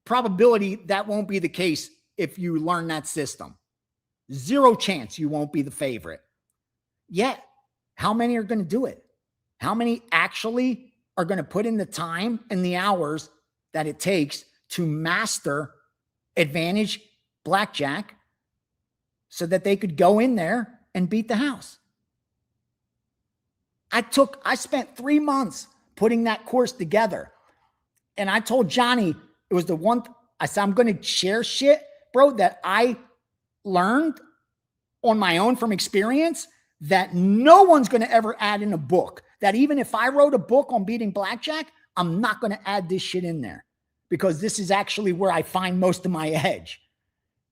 probability that won't be the case if you learn that system. Zero chance you won't be the favorite. Yet, how many are going to do it? How many actually are going to put in the time and the hours that it takes to master advantage blackjack so that they could go in there and beat the house? I spent 3 months putting that course together. And I told Johnny, it was the one, I said, I'm going to share shit, bro, that I learned on my own from experience that no one's going to ever add in a book. That even if I wrote a book on beating blackjack, I'm not going to add this shit in there because this is actually where I find most of my edge.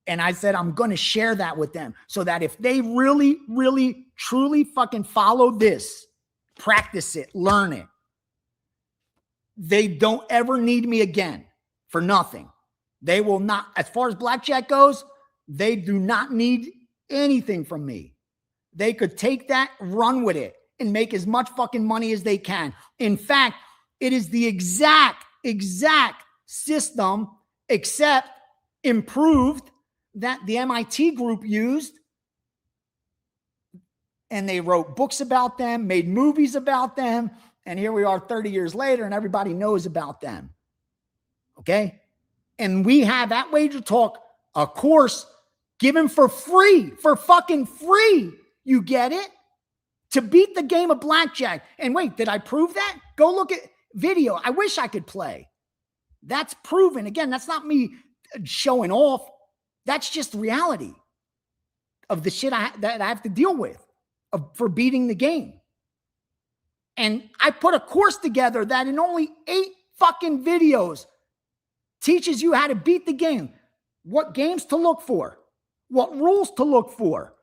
And I said, I'm going to share that with them so that if they really, really, truly fucking follow this, practice it, learn it, they don't ever need me again for nothing. They will not, as far as blackjack goes, they do not need anything from me. They could take that, run with it, and make as much fucking money as they can. In fact, it is the exact system, except improved, that the MIT group used. And they wrote books about them, made movies about them. And here we are 30 years later, and everybody knows about them. Okay? And we have at Wager Talk a course given for free, for fucking free. You get it? To beat the game of blackjack. And wait, did I prove that? Go look at video. I wish I could play. That's proven. Again, that's not me showing off. That's just reality. of the shit that I have to deal with for beating the game. And I put a course together that in only 8 fucking videos teaches you how to beat the game, what games to look for, what rules to look for,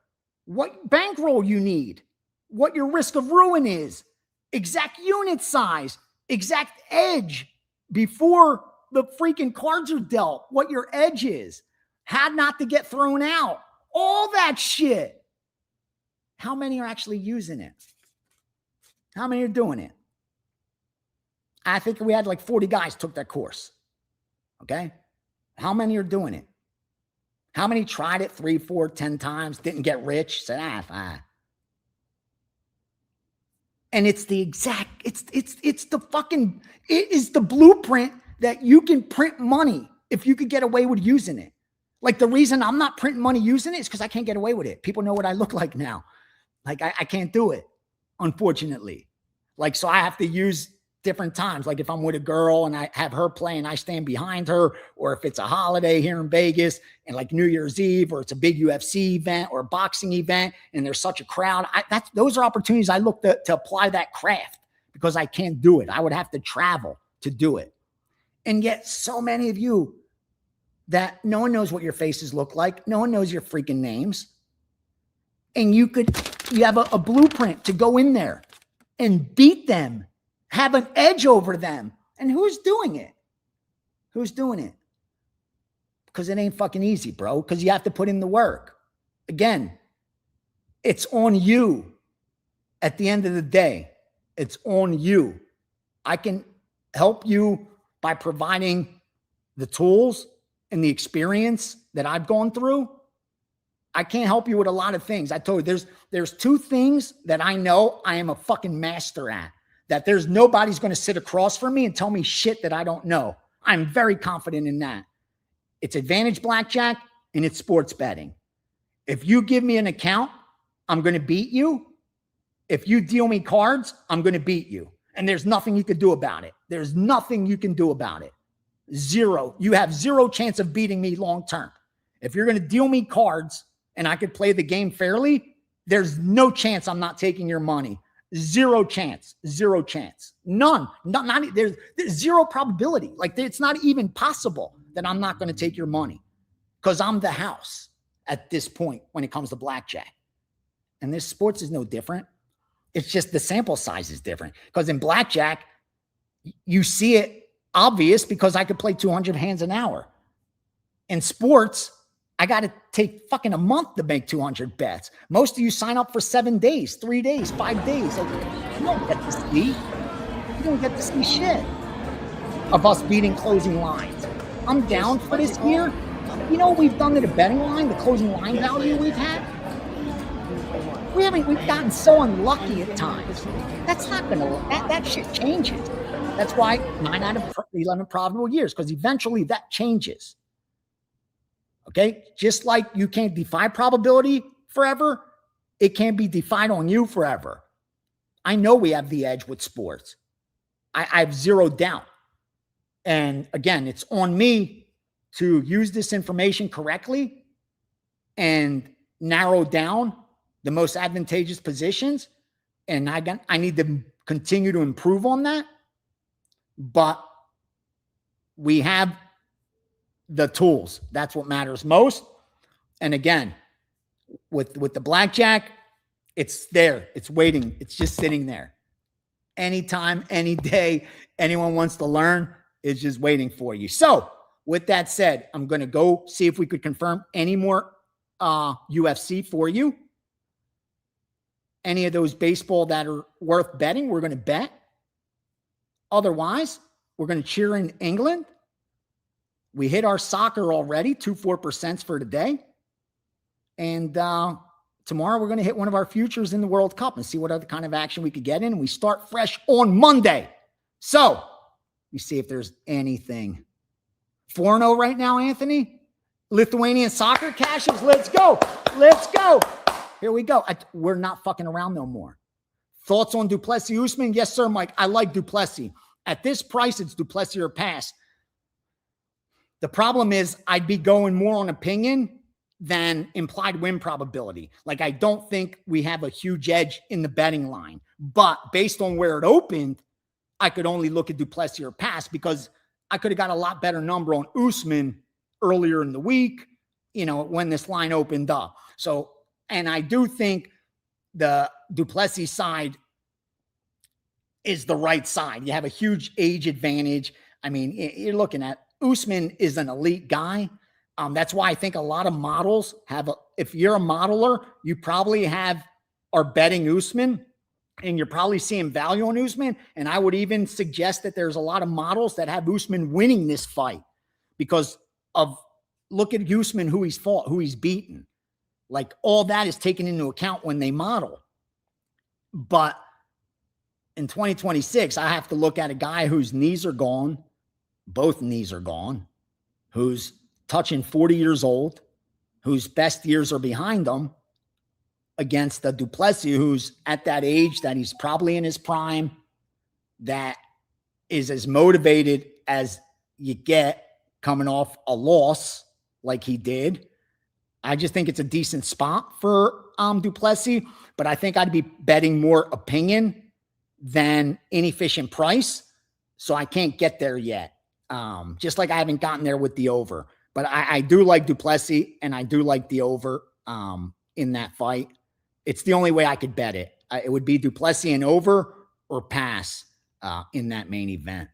what bankroll you need, what your risk of ruin is, exact unit size, exact edge before the freaking cards are dealt, what your edge is, how not to get thrown out, all that shit. How many are actually using it? How many are doing it? I think we had like 40 guys took that course. Okay? How many are doing it? How many tried it 3, 4, 10 times, didn't get rich, said, fine. And it's the exact, it's the fucking, it is the blueprint that you can print money if you could get away with using it. Like the reason I'm not printing money using it is because I can't get away with it. People know what I look like now. Like I can't do it, unfortunately. Like, so I have to use different times. Like if I'm with a girl and I have her play and I stand behind her, or if it's a holiday here in Vegas and like New Year's Eve, or it's a big UFC event or a boxing event and there's such a crowd, those are opportunities I look to apply that craft, because I can't do it. I would have to travel to do it. And yet so many of you that no one knows what your faces look like. No one knows your freaking names. And you have a blueprint to go in there and beat them, have an edge over them. And who's doing it? Who's doing it? Because it ain't fucking easy, bro. Because you have to put in the work. Again, it's on you. At the end of the day, it's on you. I can help you by providing the tools and the experience that I've gone through. I can't help you with a lot of things. I told you there's 2 things that I know I am a fucking master at, that there's nobody's going to sit across from me and tell me shit that I don't know. I'm very confident in that. It's advantage blackjack and it's sports betting. If you give me an account, I'm going to beat you. If you deal me cards, I'm going to beat you. And there's nothing you can do about it. There's nothing you can do about it. Zero. You have 0 chance of beating me long term. If you're going to deal me cards and I could play the game fairly, there's no chance I'm not taking your money. 0 chance. 0 chance. None. There's 0 probability. Like it's not even possible that I'm not going to take your money, because I'm the house at this point when it comes to blackjack. And this sports is no different. It's just the sample size is different, because in blackjack, you see it obvious because I could play 200 hands an hour. In sports, I got to take fucking a month to make 200 bets. Most of you sign up for 7 days, 3 days, 5 days. Like, you don't get to see. You don't get to see shit of us beating closing lines. I'm down for this year. You know what we've done to the betting line, the closing line value we've had? We've gotten so unlucky at times. That's not going to, that shit changes. That's why 9 out of 11 profitable years, because eventually that changes. Okay? Just like you can't defy probability forever, it can't be defied on you forever. I know we have the edge with sports. I have 0 doubt. And again, it's on me to use this information correctly and narrow down the most advantageous positions. And I need to continue to improve on that. But we have the tools. That's what matters most. And again, with the blackjack, it's there. It's waiting. It's just sitting there. Anytime, any day, anyone wants to learn, it's just waiting for you. So with that said, I'm going to go see if we could confirm any more UFC for you. Any of those baseball that are worth betting, we're going to bet. Otherwise, we're going to cheer in England. We hit our soccer already, 2-4% for today. And tomorrow we're going to hit one of our futures in the World Cup and see what other kind of action we could get in. And we start fresh on Monday. So you see if there's anything. 4-0 right now, Anthony. Lithuanian soccer cashes. Let's go. Let's go. Here we go. We're not fucking around no more. Thoughts on Duplessis Usman? Yes, sir, Mike. I like Duplessis. At this price, it's Duplessis or pass. The problem is I'd be going more on opinion than implied win probability. Like, I don't think we have a huge edge in the betting line, but based on where it opened, I could only look at Duplessis or pass because I could have got a lot better number on Usman earlier in the week, when this line opened up. So, and I do think the Duplessis side is the right side. You have a huge age advantage. I mean, you're looking at Usman is an elite guy. That's why I think a lot of models if you're a modeler, you probably are betting Usman, and you're probably seeing value on Usman. And I would even suggest that there's a lot of models that have Usman winning this fight because of look at Usman, who he's fought, who he's beaten. Like, all that is taken into account when they model. But in 2026, I have to look at a guy whose knees are gone. Both knees are gone, who's touching 40 years old, whose best years are behind him, against the Duplessis, who's at that age that he's probably in his prime, that is as motivated as you get coming off a loss like he did. I just think it's a decent spot for Duplessis, but I think I'd be betting more opinion than inefficient price. So I can't get there yet. Just like I haven't gotten there with the over. But I do like Duplessis, and I do like the over in that fight. It's the only way I could bet it. It would be Duplessis and over or pass in that main event.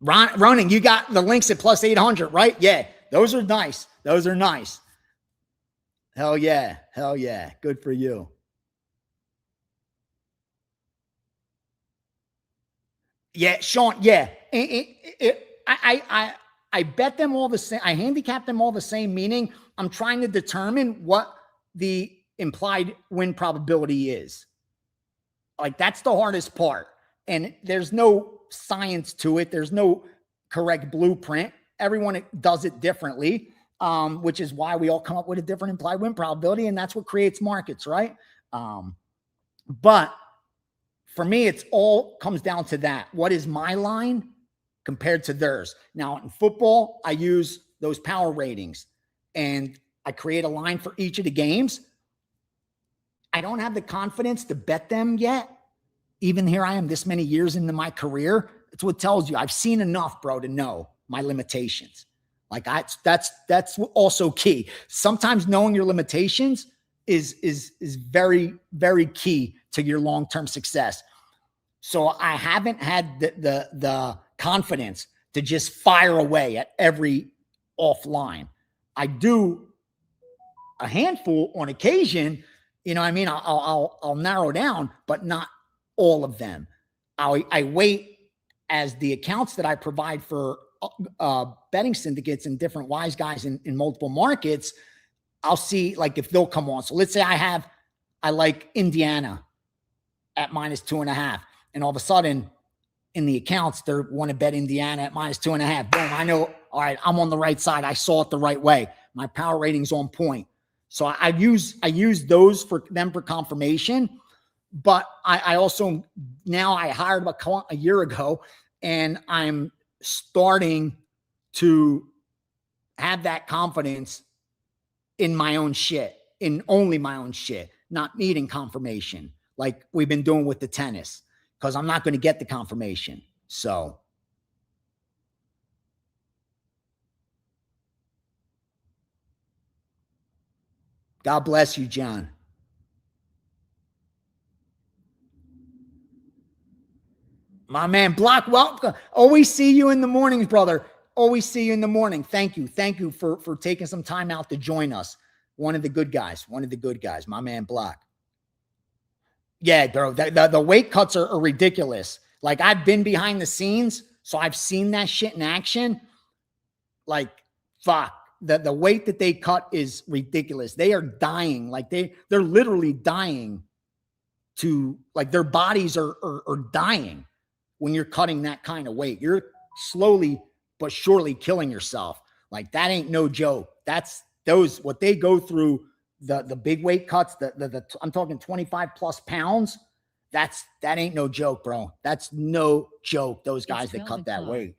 Ronan, you got the links at plus 800, right? Yeah, those are nice. Those are nice. Hell yeah. Hell yeah. Good for you. Yeah, Sean, yeah. I bet them all the same. I handicap them all the same, meaning I'm trying to determine what the implied win probability is. Like, that's the hardest part. And there's no science to it. There's no correct blueprint. Everyone does it differently, which is why we all come up with a different implied win probability. And that's what creates markets, right? But for me, it's all comes down to that. What is my line compared to theirs? Now, in football, I use those power ratings and I create a line for each of the games. I don't have the confidence to bet them yet. Even here I am this many years into my career. It's what tells you I've seen enough, bro, to know my limitations. Like, that's also key. Sometimes knowing your limitations is very, very key to your long-term success. So I haven't had the confidence to just fire away at every offline. I do a handful on occasion, you know what I mean? I'll narrow down, but not all of them. I wait as the accounts that I provide for betting syndicates and different wise guys in multiple markets. I'll see, like, if they'll come on. So let's say I like Indiana at -2.5, and all of a sudden in the accounts, they want to bet Indiana at -2.5. Boom. I know, all right, I'm on the right side. I saw it the right way. My power rating's on point. So I use those for them for confirmation. But I also, now I hired a year ago, and I'm starting to have that confidence in my own shit, in only my own shit, not needing confirmation like we've been doing with the tennis, because I'm not going to get the confirmation. So God bless you, John. My man, Block, welcome. Always see you in the mornings, brother. Always see you in the morning. Thank you. Thank you for taking some time out to join us. One of the good guys. One of the good guys. My man, Block. Yeah, bro. The weight cuts are ridiculous. Like, I've been behind the scenes, so I've seen that shit in action. Like, fuck. The weight that they cut is ridiculous. They are dying. Like, they're literally dying to, like, their bodies are dying. When you're cutting that kind of weight, you're slowly but surely killing yourself. Like, that ain't no joke. That's what they go through, the big weight cuts, I'm talking 25 plus pounds. That ain't no joke, bro. That's no joke. Those guys that cut that weight.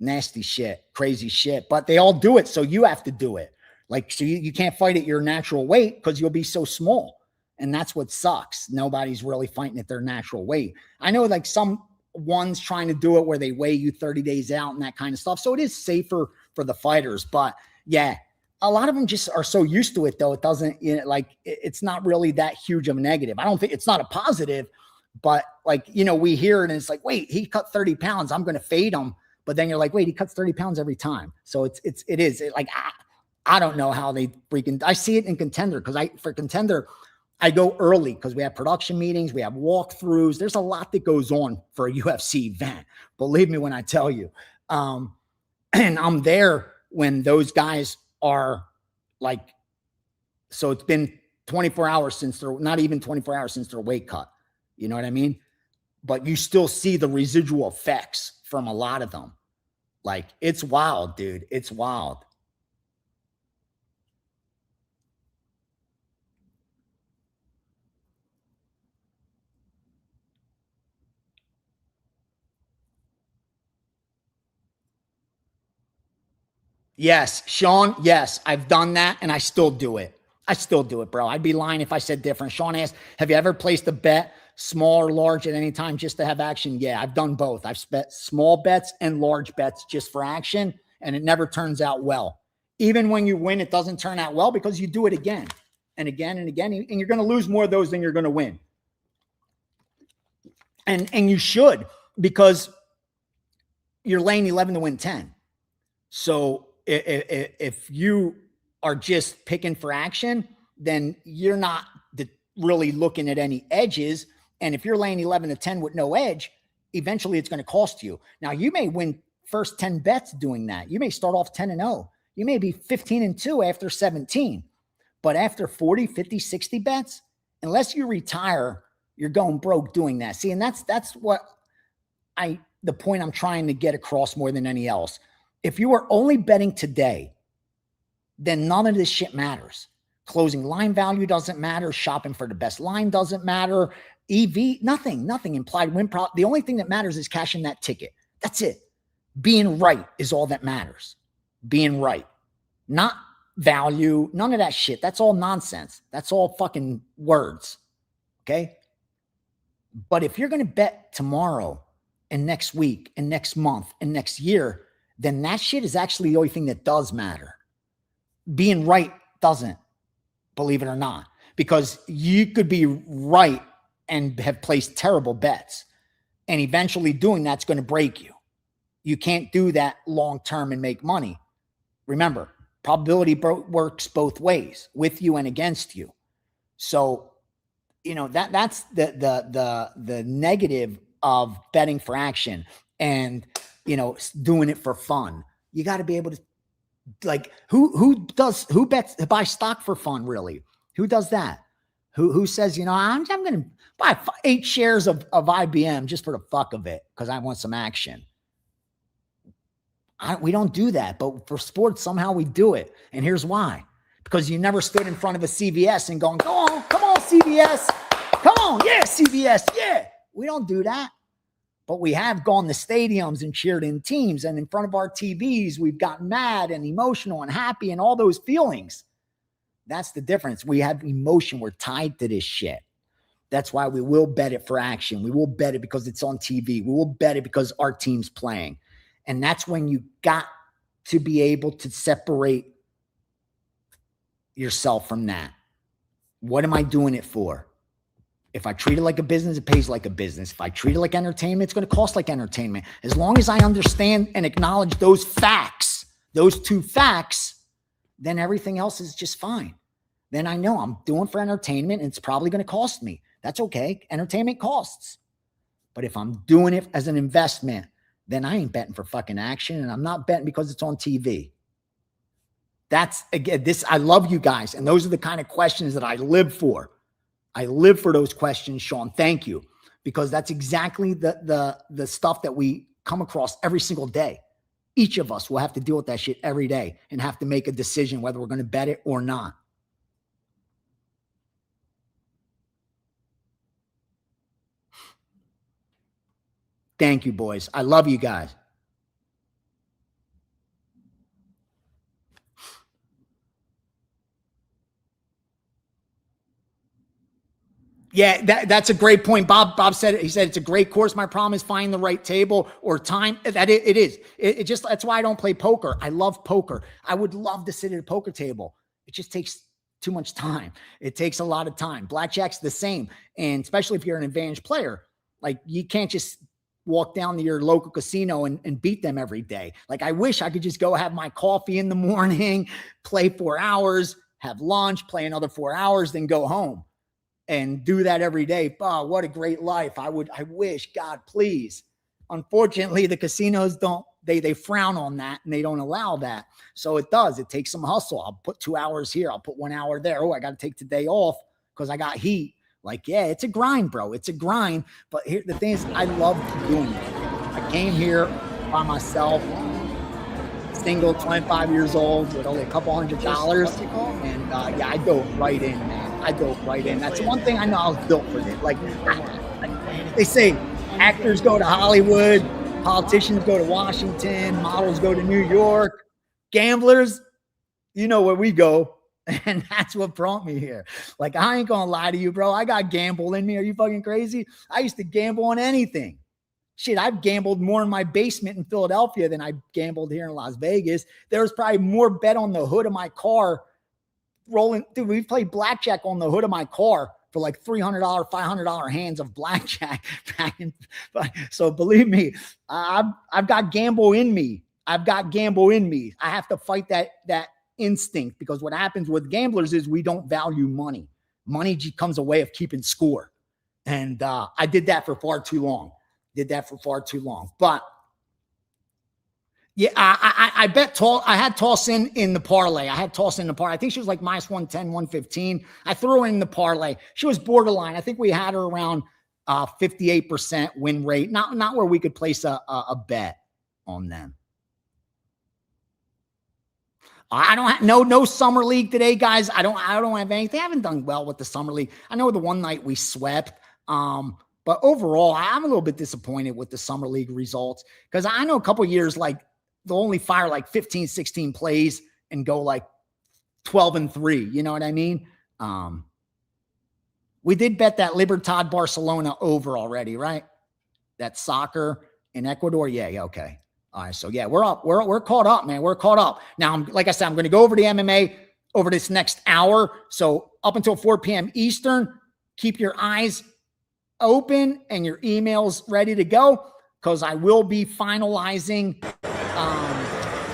Nasty shit, crazy shit. But they all do it, so you have to do it. Like, so you can't fight at your natural weight because you'll be so small. And that's what sucks. Nobody's really fighting at their natural weight. I know like some ones trying to do it where they weigh you 30 days out and that kind of stuff. So it is safer for the fighters. But yeah, a lot of them just are so used to it, though. It doesn't, it's not really that huge of a negative. I don't think it's not a positive, but like, we hear it and it's like, wait, he cut 30 pounds. I'm going to fade him. But then you're like, wait, he cuts 30 pounds every time. So it is like, I don't know how they freaking, I see it in Contender because for Contender, I go early because we have production meetings, we have walkthroughs. There's a lot that goes on for a UFC event. Believe me when I tell you. And I'm there when those guys are like, so it's been 24 hours since they're not even 24 hours since their weight cut. You know what I mean? But you still see the residual effects from a lot of them. Like, it's wild, dude. It's wild. Yes, Sean. Yes, I've done that and I still do it. I still do it, bro. I'd be lying if I said different. Sean asked, have you ever placed a bet, small or large, at any time just to have action? Yeah, I've done both. I've bet small bets and large bets just for action, and it never turns out well. Even when you win, it doesn't turn out well because you do it again and again and again, and you're going to lose more of those than you're going to win. And you should, because you're laying 11 to win 10. So if you are just picking for action, then you're not really looking at any edges. And if you're laying 11 to 10 with no edge, eventually it's going to cost you. Now, you may win first 10 bets doing that. You may start off 10 and 0. You may be 15 and 2 after 17. But after 40, 50, 60 bets, unless you retire, you're going broke doing that. See, and that's what the point I'm trying to get across more than any else. If you are only betting today, then none of this shit matters. Closing line value doesn't matter. Shopping for the best line doesn't matter. EV, nothing. Implied win. The only thing that matters is cashing that ticket. That's it. Being right is all that matters. Being right. Not value. None of that shit. That's all nonsense. That's all fucking words. Okay? But if you're going to bet tomorrow and next week and next month and next year, then that shit is actually the only thing that does matter. Being right doesn't, believe it or not, because you could be right and have placed terrible bets, and eventually doing that's going to break you. You can't do that long term and make money. Remember, probability works both ways, with you and against you. So, that's the negative of betting for action and doing it for fun. You got to be able to, like, who buys stock for fun, really? Who does that? Who says, I'm going to buy 8 shares of IBM just for the fuck of it because I want some action. We don't do that, but for sports, somehow we do it. And here's why. Because you never stood in front of a CVS and going, come on, CVS. Come on, yeah, CVS, yeah. We don't do that. But we have gone to stadiums and cheered in teams, and in front of our TVs, we've gotten mad and emotional and happy and all those feelings. That's the difference. We have emotion. We're tied to this shit. That's why we will bet it for action. We will bet it because it's on TV. We will bet it because our team's playing. And that's when you got to be able to separate yourself from that. What am I doing it for? If I treat it like a business, it pays like a business. If I treat it like entertainment, it's going to cost like entertainment. As long as I understand and acknowledge those facts, those 2 facts, then everything else is just fine. Then I know I'm doing for entertainment and it's probably going to cost me. That's okay. Entertainment costs. But if I'm doing it as an investment, then I ain't betting for fucking action, and I'm not betting because it's on TV. That's, again, I love you guys, and those are the kind of questions that I live for. I live for those questions, Sean. Thank you, because that's exactly the stuff that we come across every single day. Each of us will have to deal with that shit every day and have to make a decision whether we're going to bet it or not. Thank you, boys. I love you guys. Yeah, that's a great point. Bob said it. He said it's a great course. My problem is finding the right table or time. That it is. It just, that's why I don't play poker. I love poker. I would love to sit at a poker table. It just takes too much time. It takes a lot of time. Blackjack's the same. And especially if you're an advantage player, like you can't just walk down to your local casino and beat them every day. Like I wish I could just go have my coffee in the morning, play 4 hours, have lunch, play another 4 hours, then go home. And do that every day. Oh, what a great life. I wish, God, please. Unfortunately, the casinos don't, they frown on that and they don't allow that. So it takes some hustle. I'll put 2 hours here. I'll put 1 hour there. Oh, I got to take today off because I got heat. Like, yeah, it's a grind, bro. It's a grind. But here, the thing is, I love doing it. I came here by myself, single, 25 years old with only a couple $100. And yeah, I dove right in, man. I dove right in. That's one thing I know I was built for it. Like they say, actors go to Hollywood, politicians go to Washington, models go to New York, gamblers, you know where we go. And that's what brought me here. Like, I ain't gonna lie to you, bro. I got gamble in me. Are you fucking crazy? I used to gamble on anything. Shit, I've gambled more in my basement in Philadelphia than I gambled here in Las Vegas. There was probably more bet on the hood of my car rolling. Dude, we played blackjack on the hood of my car for like $300, $500 hands of blackjack. So believe me, I've got gamble in me. I've got gamble in me. I have to fight that instinct, because what happens with gamblers is we don't value money. Money becomes a way of keeping score. And I did that for far too long. But yeah, I bet I had toss in the parlay. I think she was like minus 110, 115. I threw in the parlay. She was borderline. I think we had her around 58% win rate. Not where we could place a bet on them. I don't have no summer league today, guys. I don't have anything. I haven't done well with the summer league. I know the one night we swept. But overall, I'm a little bit disappointed with the summer league results, because I know a couple of years, like, they'll only fire like 15, 16 plays and go like 12-3. You know what I mean? We did bet that Libertad Barcelona over already, right? That soccer in Ecuador. Yeah. Okay. All right. So yeah, we're up. We're caught up, man. We're caught up. Now, like I said, I'm going to go over the MMA over this next hour. So up until 4 p.m. Eastern, keep your eyes open and your emails ready to go, because I will be finalizing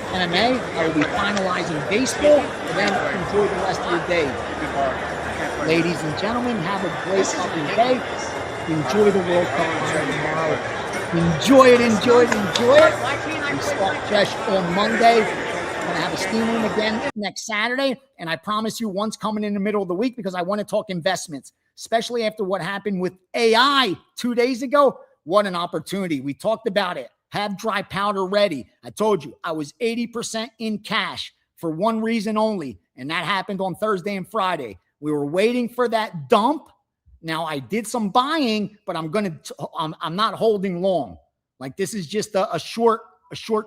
MMA. I will be finalizing baseball, and then enjoy the rest of your day. Ladies and gentlemen, have a great fucking day. Enjoy the World Cup tomorrow. Enjoy it. We start fresh on Monday. I'm going to have a Steamroom again next Saturday. And I promise you, one's coming in the middle of the week, because I want to talk investments, especially after what happened with AI 2 days ago. What an opportunity. We talked about it. Have dry powder ready. I told you I was 80% in cash for one reason only, and that happened on Thursday and Friday. We were waiting for that dump. Now, I did some buying, but I'm not holding long. Like, this is just a short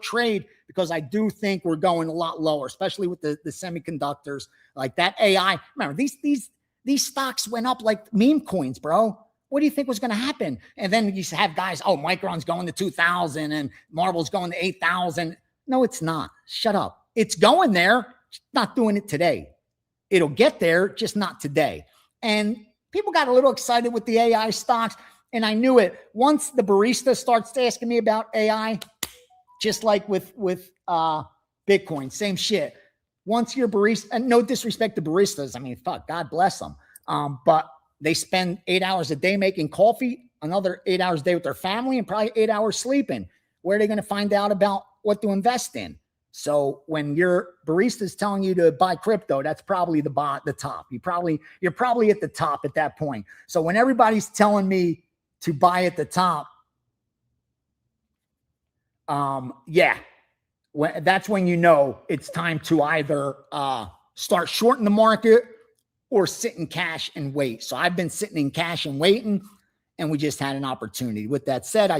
trade, because I do think we're going a lot lower, especially with the semiconductors, like that AI. Remember, these stocks went up like meme coins, bro. What do you think was going to happen? And then you have guys, oh, Micron's going to 2,000 and Marble's going to 8,000. No, it's not. Shut up. It's going there, just not doing it today. It'll get there, just not today. And people got a little excited with the AI stocks, and I knew it. Once the barista starts asking me about AI, just like with Bitcoin, same shit. Once you're barista, and no disrespect to baristas, I mean, fuck, God bless them. But they spend 8 hours a day making coffee, another 8 hours a day with their family, and probably 8 hours sleeping. Where are they going to find out about what to invest in? So when your barista is telling you to buy crypto, that's probably the top. You're probably at the top at that point. So when everybody's telling me to buy at the top, that's when you know it's time to either start shorting the market or sit in cash and wait. So I've been sitting in cash and waiting, and we just had an opportunity. With that said, I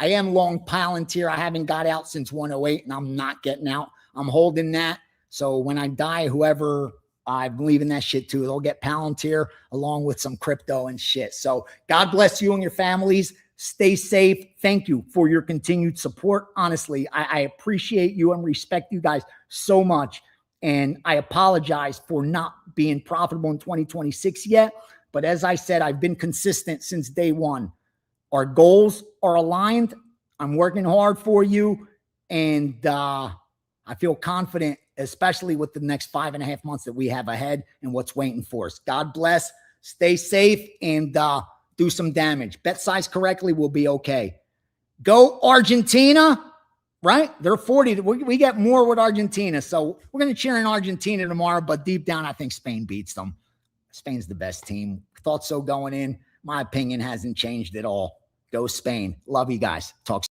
am long Palantir. I haven't got out since 108, and I'm not getting out. I'm holding that. So when I die, whoever I'm leaving that shit too. They'll get Palantir along with some crypto and shit. So God bless you and your families. Stay safe. Thank you for your continued support. Honestly, I appreciate you and respect you guys so much. And I apologize for not being profitable in 2026 yet. But as I said, I've been consistent since day one. Our goals are aligned. I'm working hard for you. And I feel confident, especially with the next 5.5 months that we have ahead and what's waiting for us. God bless. Stay safe and do some damage. Bet size correctly, we'll be okay. Go Argentina, right? They're 40. We get more with Argentina. So we're going to cheer in Argentina tomorrow, but deep down, I think Spain beats them. Spain's the best team. Thought so going in. My opinion hasn't changed at all. Go Spain. Love you guys. Talk soon.